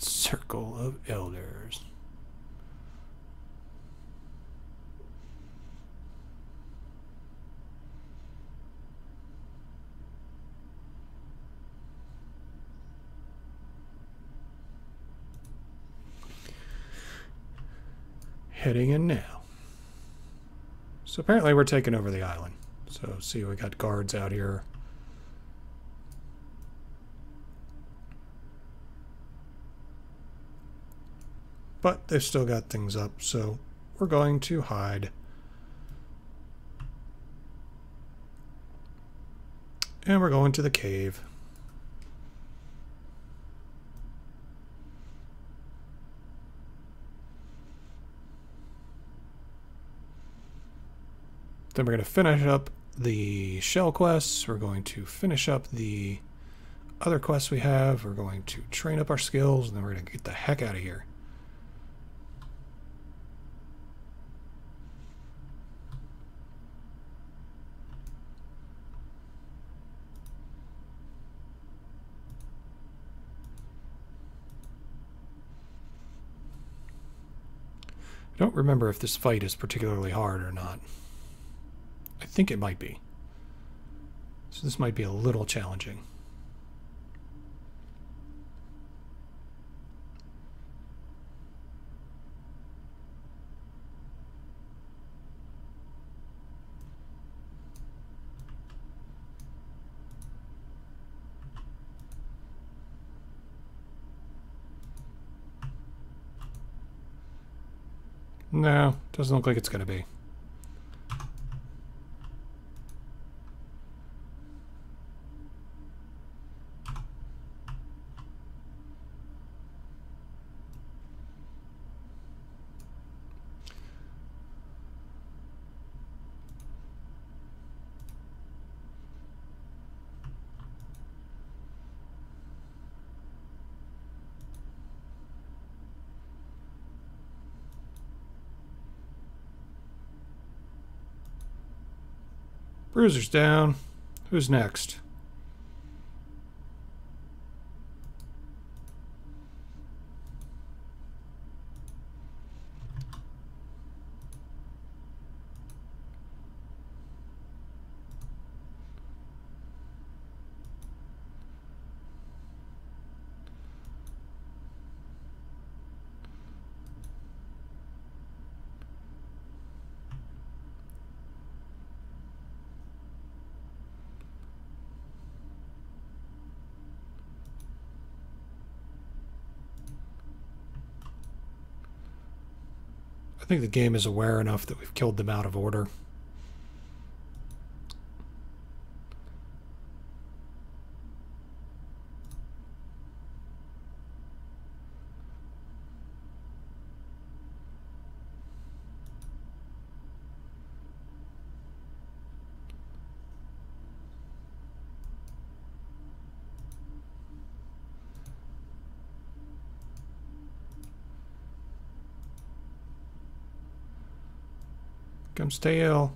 Circle of Elders. Heading in now. So apparently we're taking over the island. So see, we got guards out here. But they've still got things up, so we're going to hide. And we're going to the cave. Then we're going to finish up the shell quests. We're going to finish up the other quests we have. We're going to train up our skills, and then we're going to get the heck out of here. I don't remember if this fight is particularly hard or not. I think it might be. So this might be a little challenging. No, doesn't look like it's going to be. Bruiser's down. Who's next? I think the game is aware enough that we've killed them out of order. Come stay ill.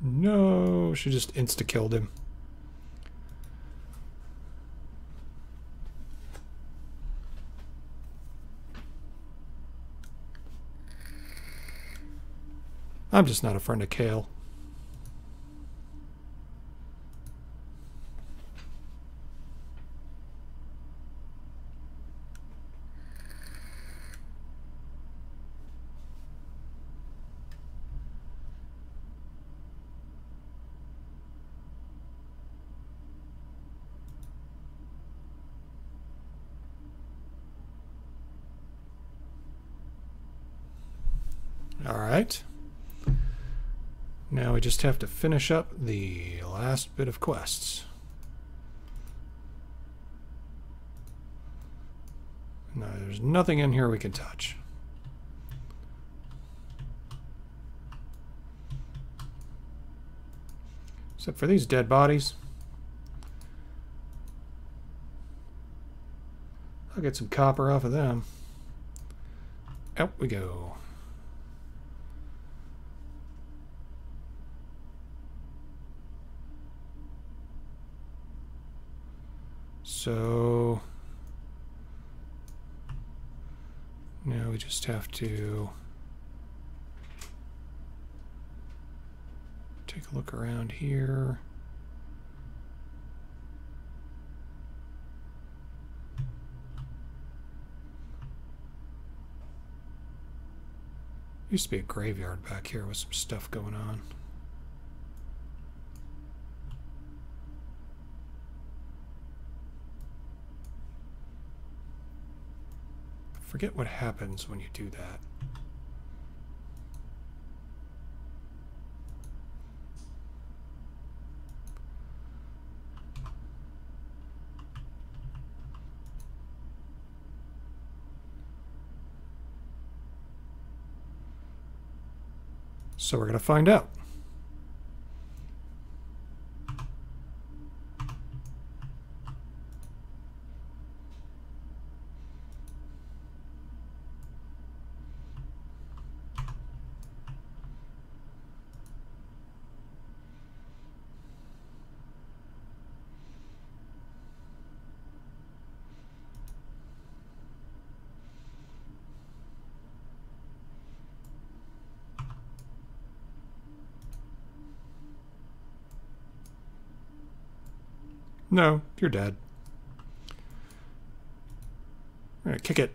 No, she just insta-killed him. I'm just not a friend of Kale. All right. Now we just have to finish up the last bit of quests. No, there's nothing in here we can touch. Except for these dead bodies. I'll get some copper off of them. Out we go. So now we just have to take a look around here. Used to be a graveyard back here with some stuff going on. Forget what happens when you do that. So we're going to find out. No, you're dead. All right, kick it.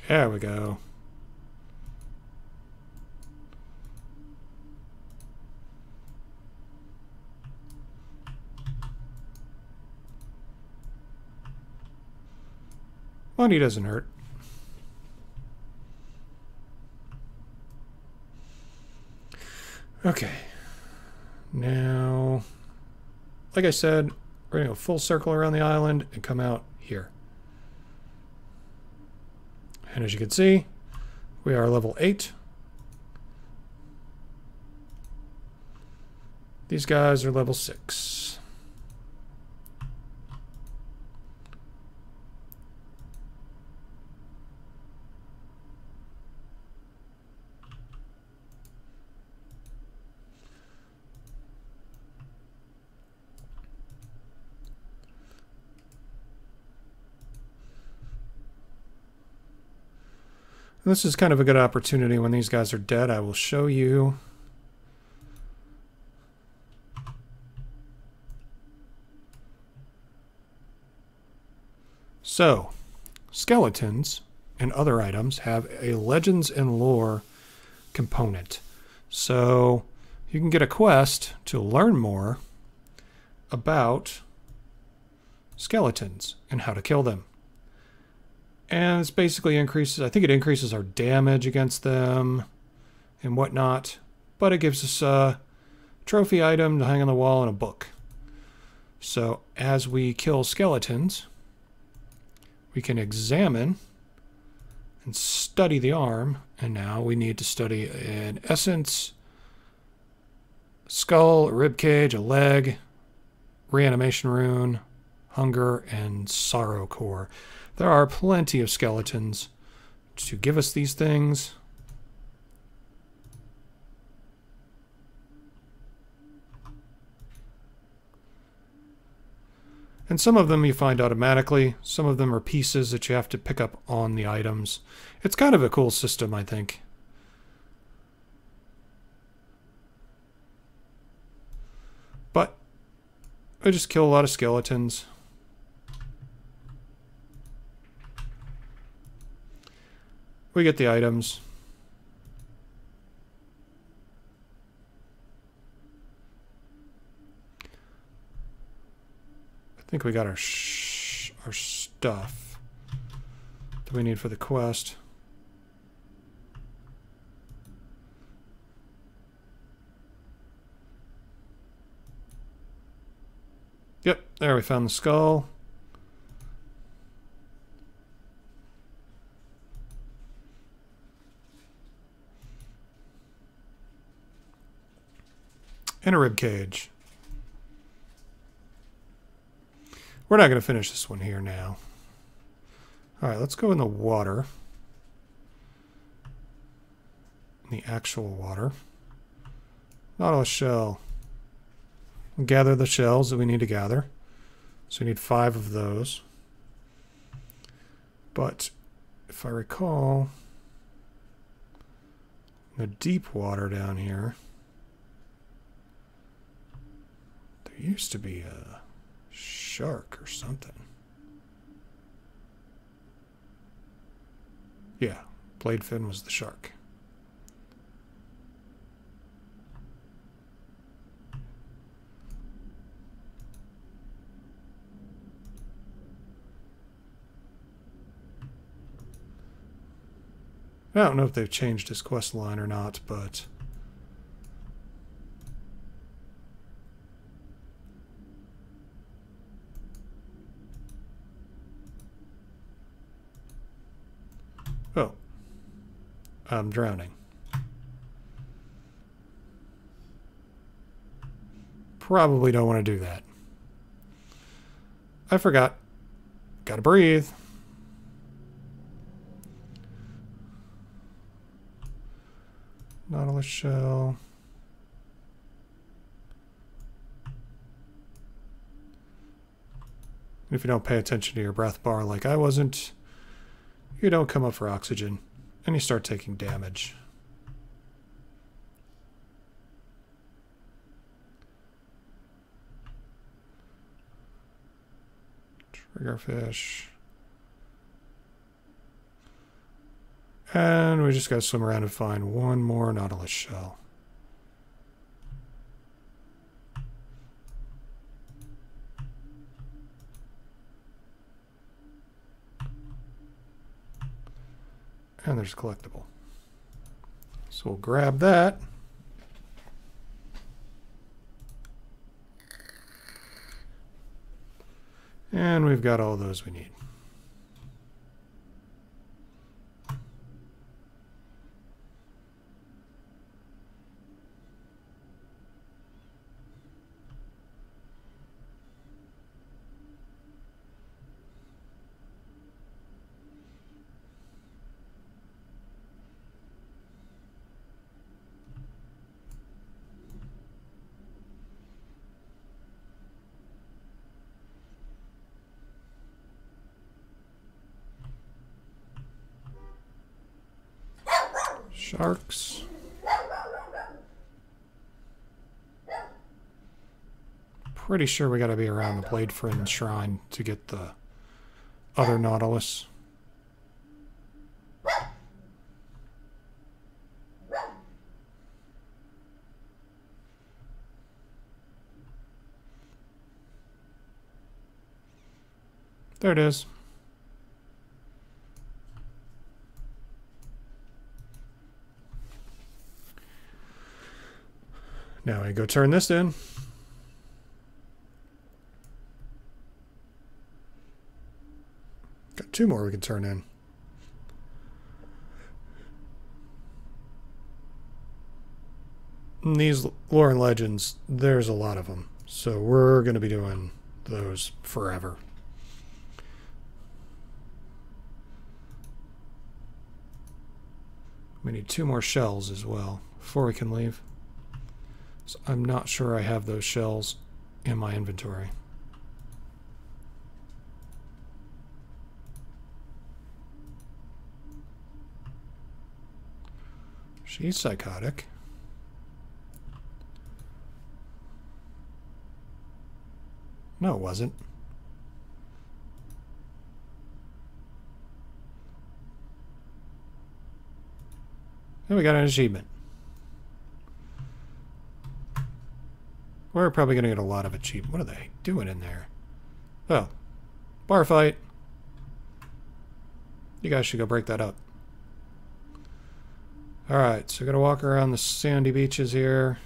There we go. Well, he doesn't hurt. Okay. Now, like I said, we're going to go full circle around the island and come out here. And as you can see, we are level 8. These guys are level 6. And this is kind of a good opportunity when these guys are dead. I will show you. So, skeletons and other items have a legends and lore component. So, you can get a quest to learn more about skeletons and how to kill them. And this basically increases, I think it increases our damage against them and whatnot. But it gives us a trophy item to hang on the wall and a book. So as we kill skeletons, we can examine and study the arm. And now we need to study an essence, skull, a rib cage, a leg, reanimation rune, hunger, and sorrow core. There are plenty of skeletons to give us these things. And some of them you find automatically. Some of them are pieces that you have to pick up on the items. It's kind of a cool system, I think. But I just kill a lot of skeletons. We get the items. I think we got our stuff that we need for the quest. Yep, there we found the skull. And a rib cage. We're not going to finish this one here now. All right, let's go in the water. The actual water. Nautilus shell. Gather the shells that we need to gather. So we need 5 of those. But if I recall, the deep water down here, there used to be a shark or something. Yeah, Bladefin was the shark. I don't know if they've changed his quest line or not, but oh, I'm drowning. Probably don't want to do that. I forgot. Gotta breathe. Nautilus shell. If you don't pay attention to your breath bar like I wasn't, you don't come up for oxygen and you start taking damage. Triggerfish. And we just got to swim around and find one more Nautilus shell. And there's a collectible. So we'll grab that. And we've got all those we need. Sharks. Pretty sure we got to be around the Bladefin shrine to get the other Nautilus. There it is. Now I go turn this in. Got 2 more we can turn in. And these lore and legends, there's a lot of them. So we're going to be doing those forever. We need 2 more shells as well before we can leave. So I'm not sure I have those shells in my inventory. She's psychotic. No, it wasn't. And we got an achievement. We're probably going to get a lot of achievement. What are they doing in there? Oh, bar fight. You guys should go break that up. Alright, so we're going to walk around the sandy beaches here.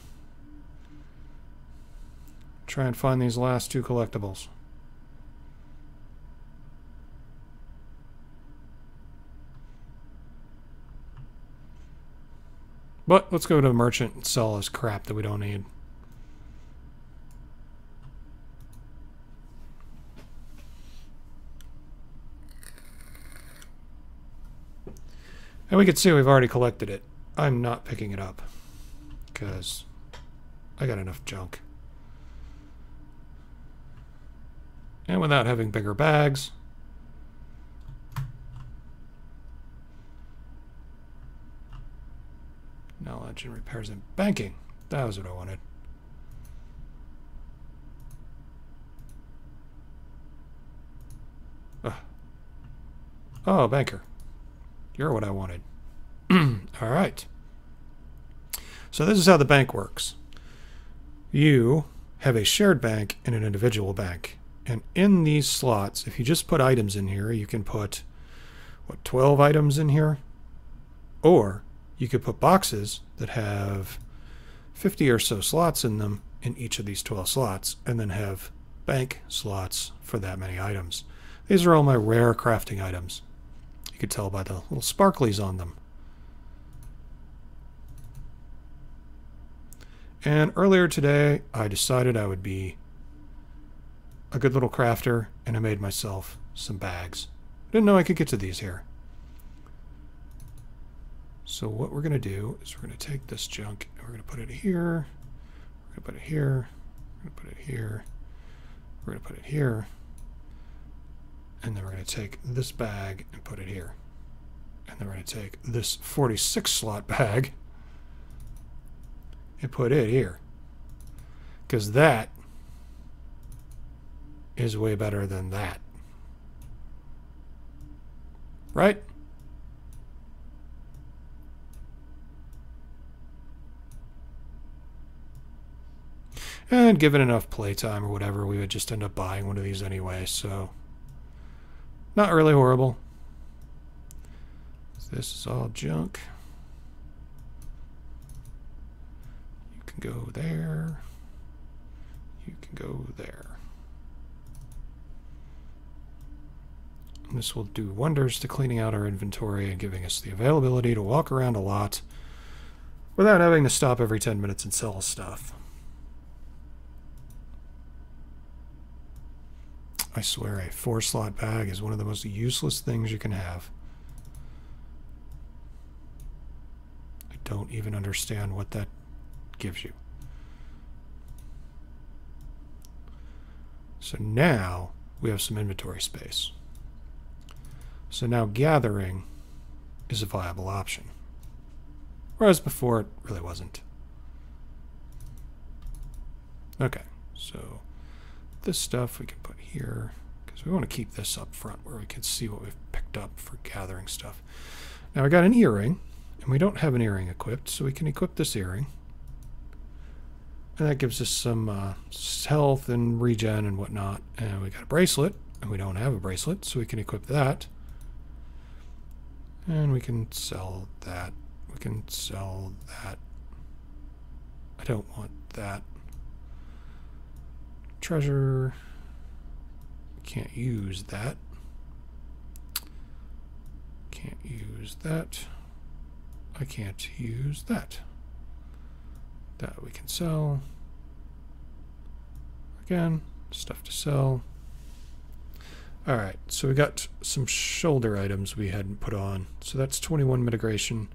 Try and find these last 2 collectibles. But let's go to a merchant and sell us crap that we don't need. And we can see we've already collected it. I'm not picking it up because I got enough junk. And without having bigger bags, knowledge and repairs and banking. That was what I wanted. Oh, banker. You're what I wanted. All right. So this is how the bank works. You have a shared bank and an individual bank. And in these slots, if you just put items in here, you can put, what, 12 items in here? Or you could put boxes that have 50 or so slots in them in each of these 12 slots, and then have bank slots for that many items. These are all my rare crafting items. You could tell by the little sparklies on them. And earlier today, I decided I would be a good little crafter, and I made myself some bags. I didn't know I could get to these here. So what we're going to do is we're going to take this junk and we're going to put it here. We're going to put it here. We're going to put it here. We're going to put it here. And then we're going to take this bag and put it here. And then we're going to take this 46 slot bag and put it here. Because that is way better than that. Right? And given enough playtime or whatever, we would just end up buying one of these anyway, so not really horrible. This is all junk. You can go there. You can go there. And this will do wonders to cleaning out our inventory and giving us the availability to walk around a lot without having to stop every 10 minutes and sell stuff. I swear a 4-slot bag is one of the most useless things you can have. I don't even understand what that gives you. So now we have some inventory space. So now gathering is a viable option. Whereas before it really wasn't. Okay, so this stuff we can put here because we want to keep this up front where we can see what we've picked up for gathering stuff. Now I got an earring, and we don't have an earring equipped, so we can equip this earring. And that gives us some health and regen and whatnot. And we got a bracelet, and we don't have a bracelet, so we can equip that. And we can sell that. We can sell that. I don't want that. Treasure. Can't use that. Can't use that. I can't use that. That we can sell. Again, stuff to sell. Alright, so we got some shoulder items we hadn't put on. So that's 21 mitigation.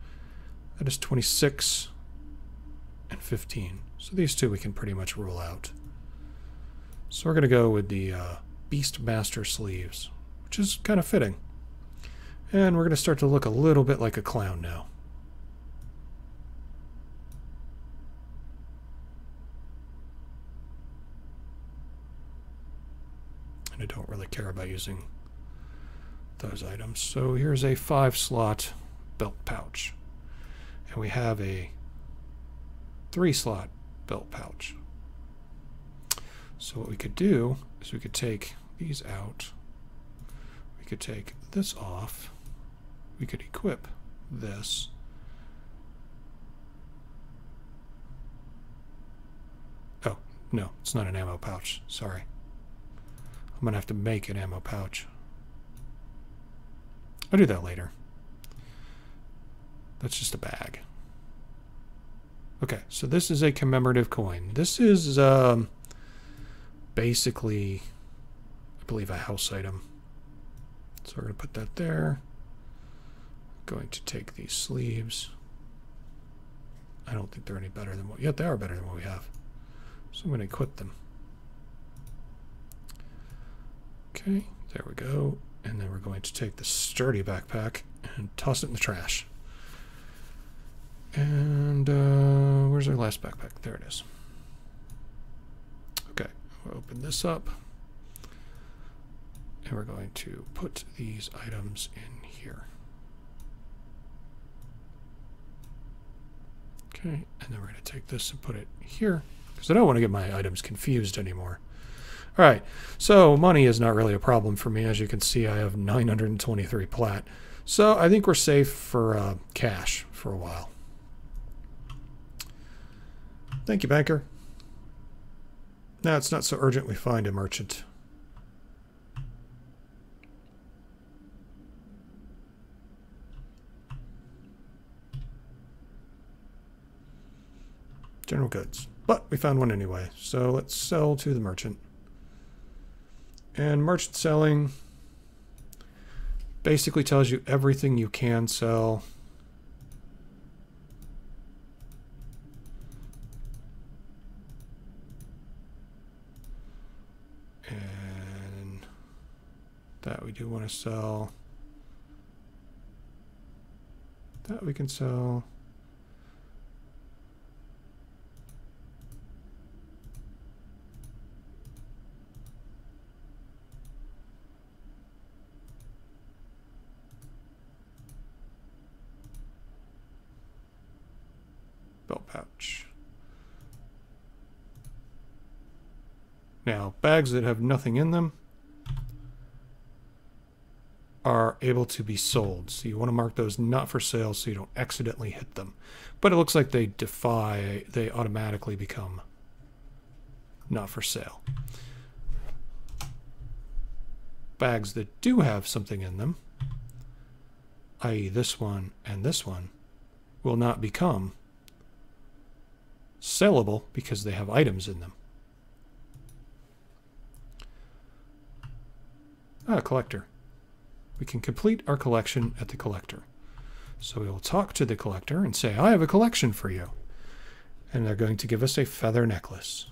That is 26 and 15. So these two we can pretty much rule out. So we're going to go with the Beastmaster sleeves, which is kind of fitting. And we're going to start to look a little bit like a clown now. And I don't really care about using those items. So here's a 5-slot belt pouch. And we have a 3-slot belt pouch. So what we could do is we could take these out. We could take this off. We could equip this. Oh, no, it's not an ammo pouch. Sorry. I'm going to have to make an ammo pouch. I'll do that later. That's just a bag. Okay, so this is a commemorative coin. This is basically, I believe, a house item. So we're going to put that there. Going to take these sleeves. I don't think they're any better than what, yet they are better than what we have. So I'm going to equip them. Okay, there we go. And then we're going to take the sturdy backpack and toss it in the trash. And where's our last backpack? There it is. Okay, we'll open this up. And we're going to put these items in here. Okay, and then we're going to take this and put it here, because I don't want to get my items confused anymore. All right, so money is not really a problem for me. As you can see, I have 923 plat. So I think we're safe for cash for a while. Thank you, banker. Now it's not so urgent we find a merchant. General goods. But we found one anyway, so let's sell to the merchant. And merchant selling basically tells you everything you can sell. And that we do want to sell. That we can sell. Belt pouch. Now, bags that have nothing in them are able to be sold. So you want to mark those not for sale so you don't accidentally hit them. But it looks like they automatically become not for sale. Bags that do have something in them, i.e. this one and this one, will not become sellable because they have items in them. Collector. We can complete our collection at the collector. So we will talk to the collector and say, I have a collection for you. And they're going to give us a feather necklace.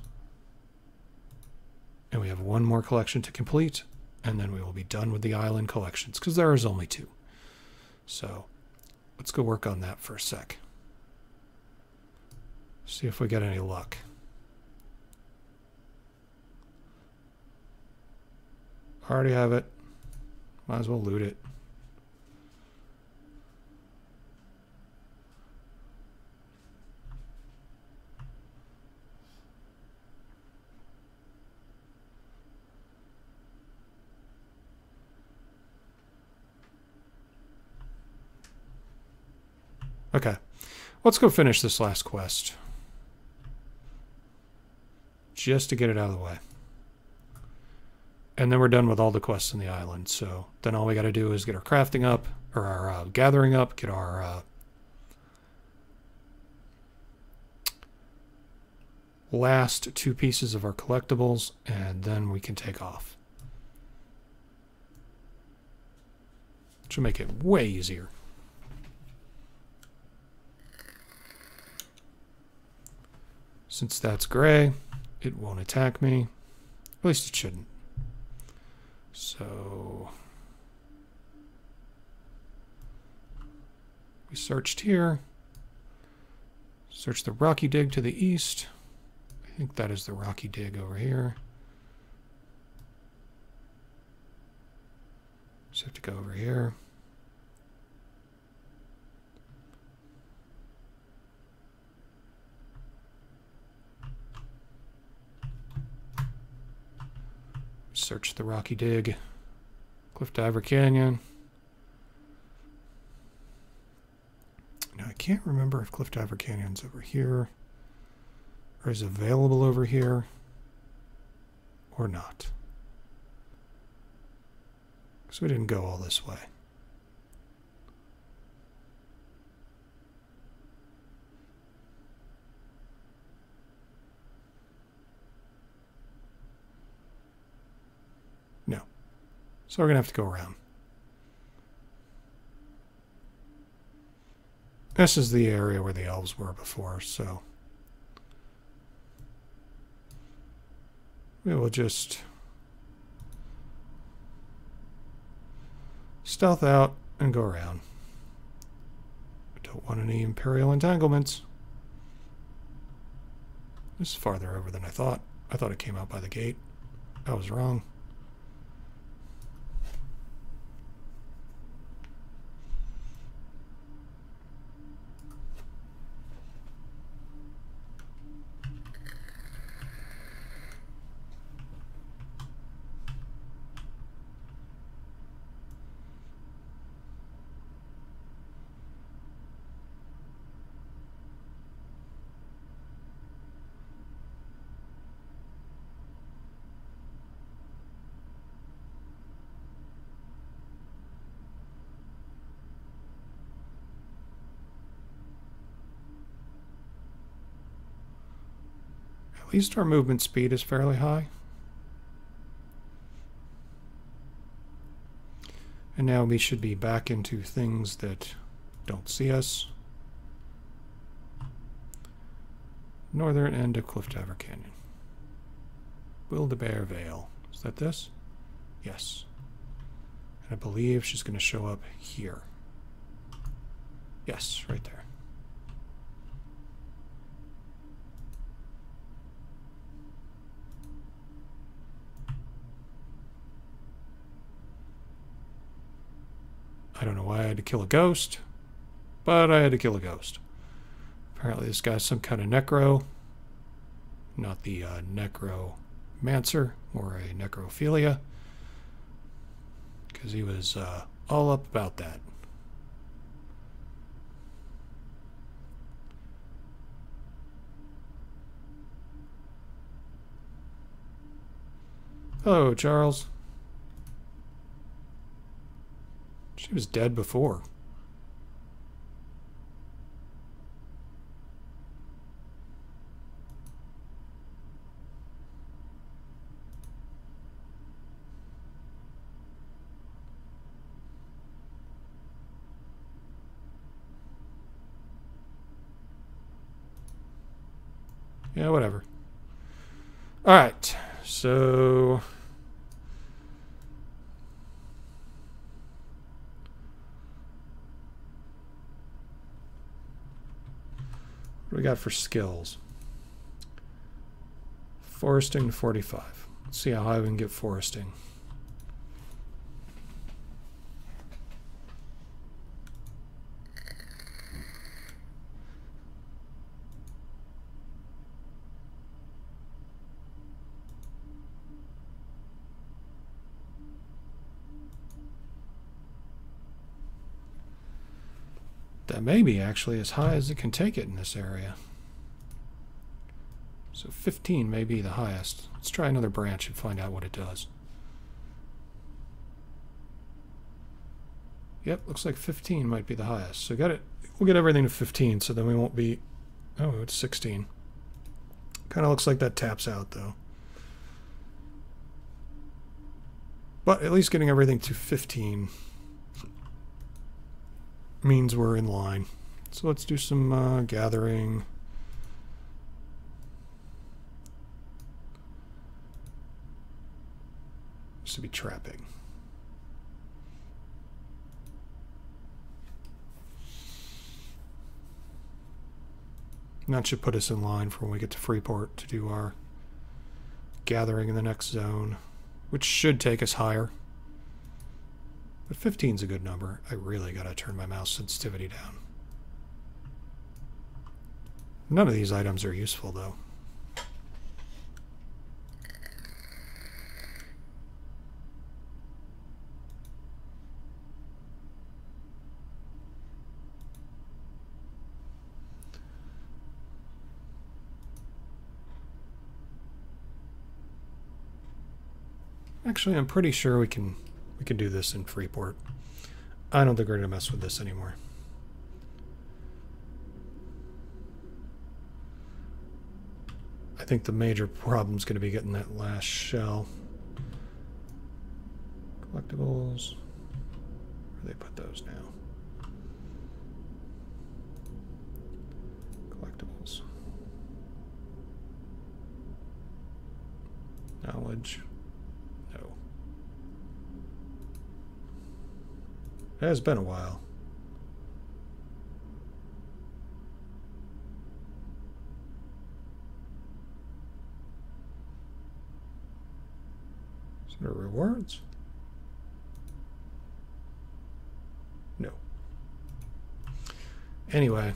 And we have one more collection to complete, and then we will be done with the island collections, because there is only 2. So let's go work on that for a sec. See if we get any luck. Already have it. Might as well loot it. Okay, let's go finish this last quest. Just to get it out of the way. And then we're done with all the quests on the island. So then all we got to do is get our crafting up, or our gathering up, get our last 2 pieces of our collectibles, and then we can take off. Which will make it way easier. Since that's gray, it won't attack me. At least it shouldn't. So we searched here. Search the rocky dig to the east. I think that is the rocky dig over here. Just have to go over here. Search the rocky dig. Cliff Diver Canyon. Now I can't remember if Cliff Diver Canyon's over here, or is available over here, or not. Because we didn't go all this way. No. So we're going to have to go around. This is the area where the elves were before, so we will just stealth out and go around. I don't want any Imperial entanglements. This is farther over than I thought. I thought it came out by the gate. I was wrong. At least our movement speed is fairly high. And now we should be back into things that don't see us. Northern end of Cliff Diver Canyon. Build-A-Bear Vale. Is that this? Yes. And I believe she's going to show up here. Yes, right there. I don't know why I had to kill a ghost, but I had to kill a ghost. Apparently this guy's some kind of necro. Not the necromancer or a necrophilia. Because he was all up about that. Hello, Charles. She was dead before. Yeah, whatever. All right, so what do we got for skills? Foresting 45. Let's see how high we can get foresting. That may be actually as high as it can take it in this area. So 15 may be the highest. Let's try another branch and find out what it does. Yep, looks like 15 might be the highest. So we'll get everything to 15 so then we won't be... Oh, it's 16. Kind of looks like that taps out though. But at least getting everything to 15 means we're in line. So let's do some gathering. This would be trapping. And that should put us in line for when we get to Freeport to do our gathering in the next zone, which should take us higher. But 15 is a good number. I really got to turn my mouse sensitivity down. None of these items are useful, though. Actually, I'm pretty sure we can do this in Freeport. I don't think we're going to mess with this anymore. I think the major problem is going to be getting that last shell. Collectibles. Where do they put those now? Collectibles. Knowledge. No. It has been a while. Is there rewards? No. Anyway.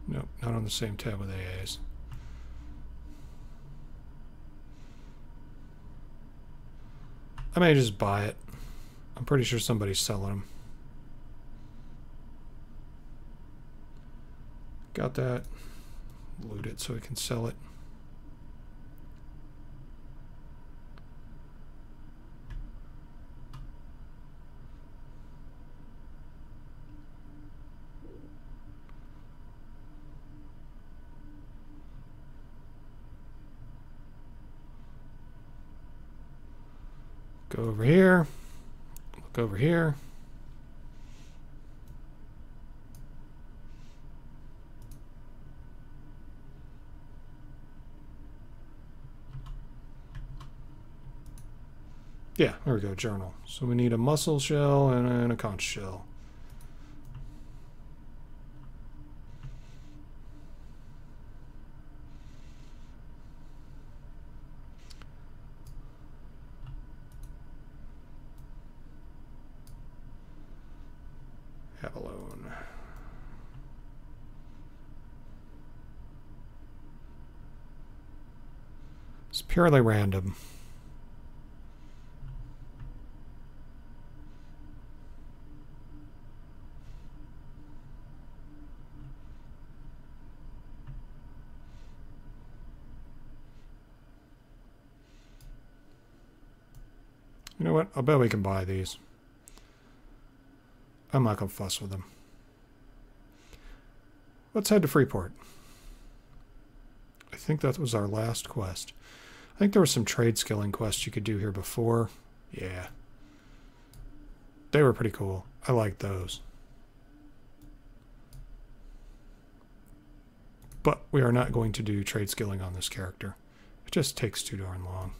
Nope, not on the same tab with AAs. I may just buy it. I'm pretty sure somebody's selling them. Got that. Loot it so we can sell it. Go over here. Look over here. Yeah, there we go, journal. So we need a mussel shell and a conch shell. Abalone. It's purely random. You know what? I'll bet we can buy these. I'm not going to fuss with them. Let's head to Freeport. I think that was our last quest. I think there were some trade skilling quests you could do here before. Yeah. They were pretty cool. I liked those. But we are not going to do trade skilling on this character. It just takes too darn long.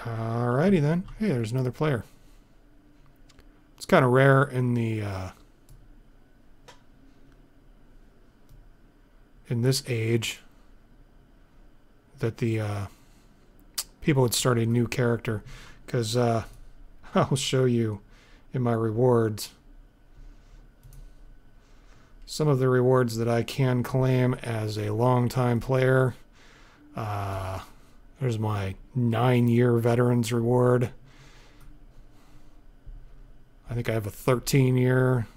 Alrighty then. Hey, there's another player. It's kind of rare in the in this age that the people would start a new character, because I'll show you in my rewards some of the rewards that I can claim as a longtime player. There's my 9-year veterans reward. I think I have a 13-year,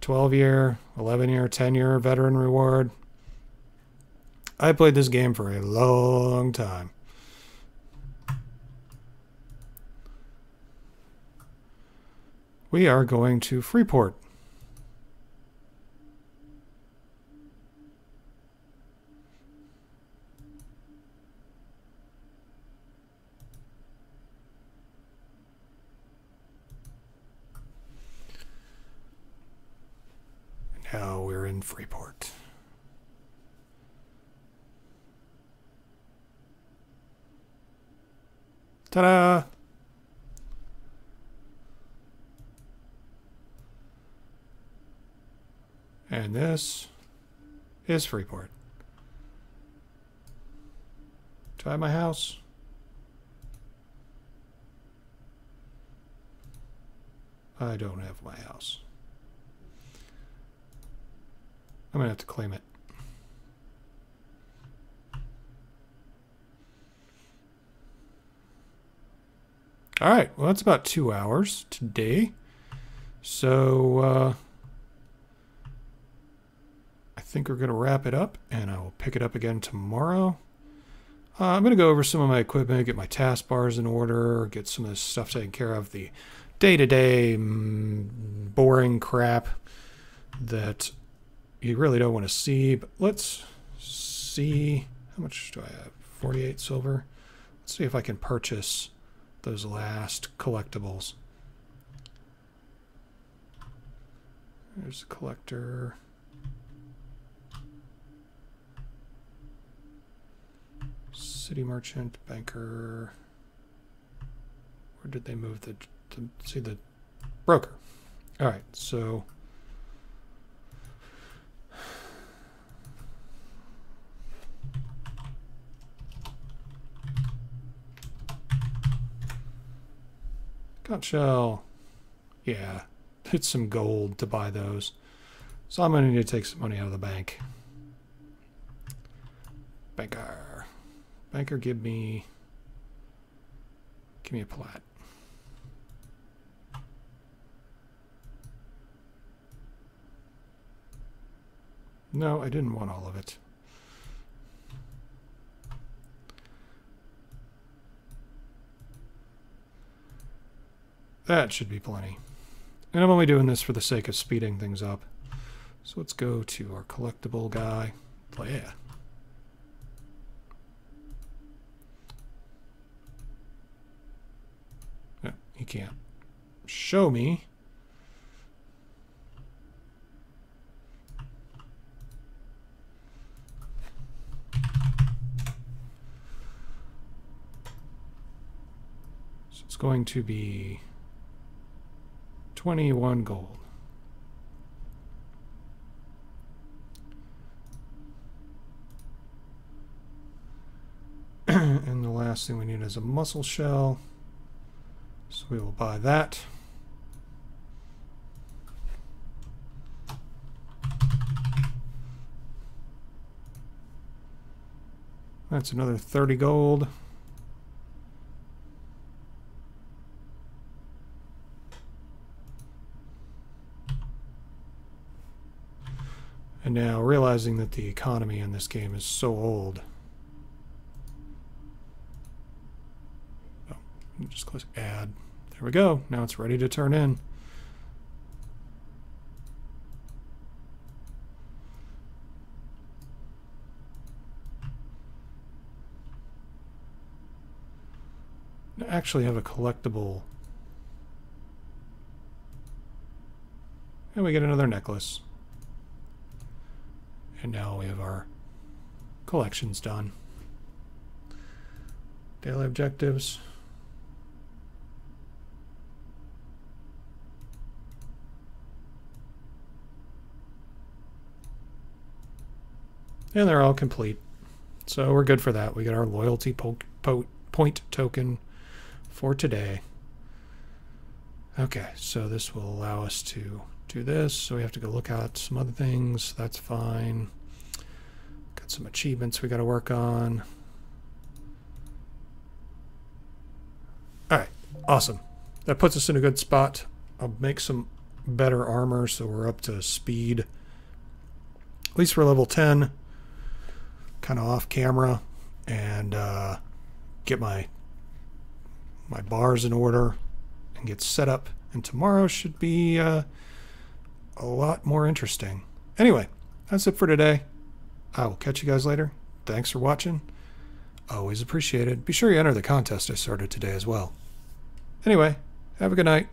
12-year, 11-year, 10-year veteran reward. I played this game for a long time. We are going to Freeport. Now we're in Freeport. Ta-da! And this is Freeport. Do I have my house? I don't have my house. I'm going to have to claim it. All right, well, that's about 2 hours today. So, I think we're going to wrap it up, and I will pick it up again tomorrow. I'm going to go over some of my equipment, get my taskbars in order, get some of this stuff taken care of, the day-to-day boring crap that you really don't want to see. But let's see, how much do I have? 48 silver. Let's see if I can purchase those last collectibles. There's a collector. City merchant, banker. Where did they move to see the broker? All right, so conch shell. Yeah, it's some gold to buy those. So I'm gonna need to take some money out of the bank. Banker, give me a plat. No, I didn't want all of it. That should be plenty. And I'm only doing this for the sake of speeding things up. So let's go to our collectible guy. Yeah. No, he can't show me. So it's going to be 21 gold. And the last thing we need is a mussel shell. So we will buy that. That's another 30 gold. And now realizing that the economy in this game is so old. Oh, just click add. There we go. Now it's ready to turn in. I actually have a collectible. And we get another necklace. And now we have our collections done. Daily objectives. And they're all complete. So we're good for that. We get our loyalty point token for today. Okay, so this will allow us to do this. So we have to go look at some other things. That's fine. Got some achievements we got to work on. All right, awesome. That puts us in a good spot. I'll make some better armor so we're up to speed. At least for level 10. Kind of off camera, and get my bars in order and get set up. And tomorrow should be a lot more interesting. Anyway, that's it for today. I will catch you guys later. Thanks for watching. Always appreciated. Be sure you enter the contest I started today as well. Anyway, have a good night.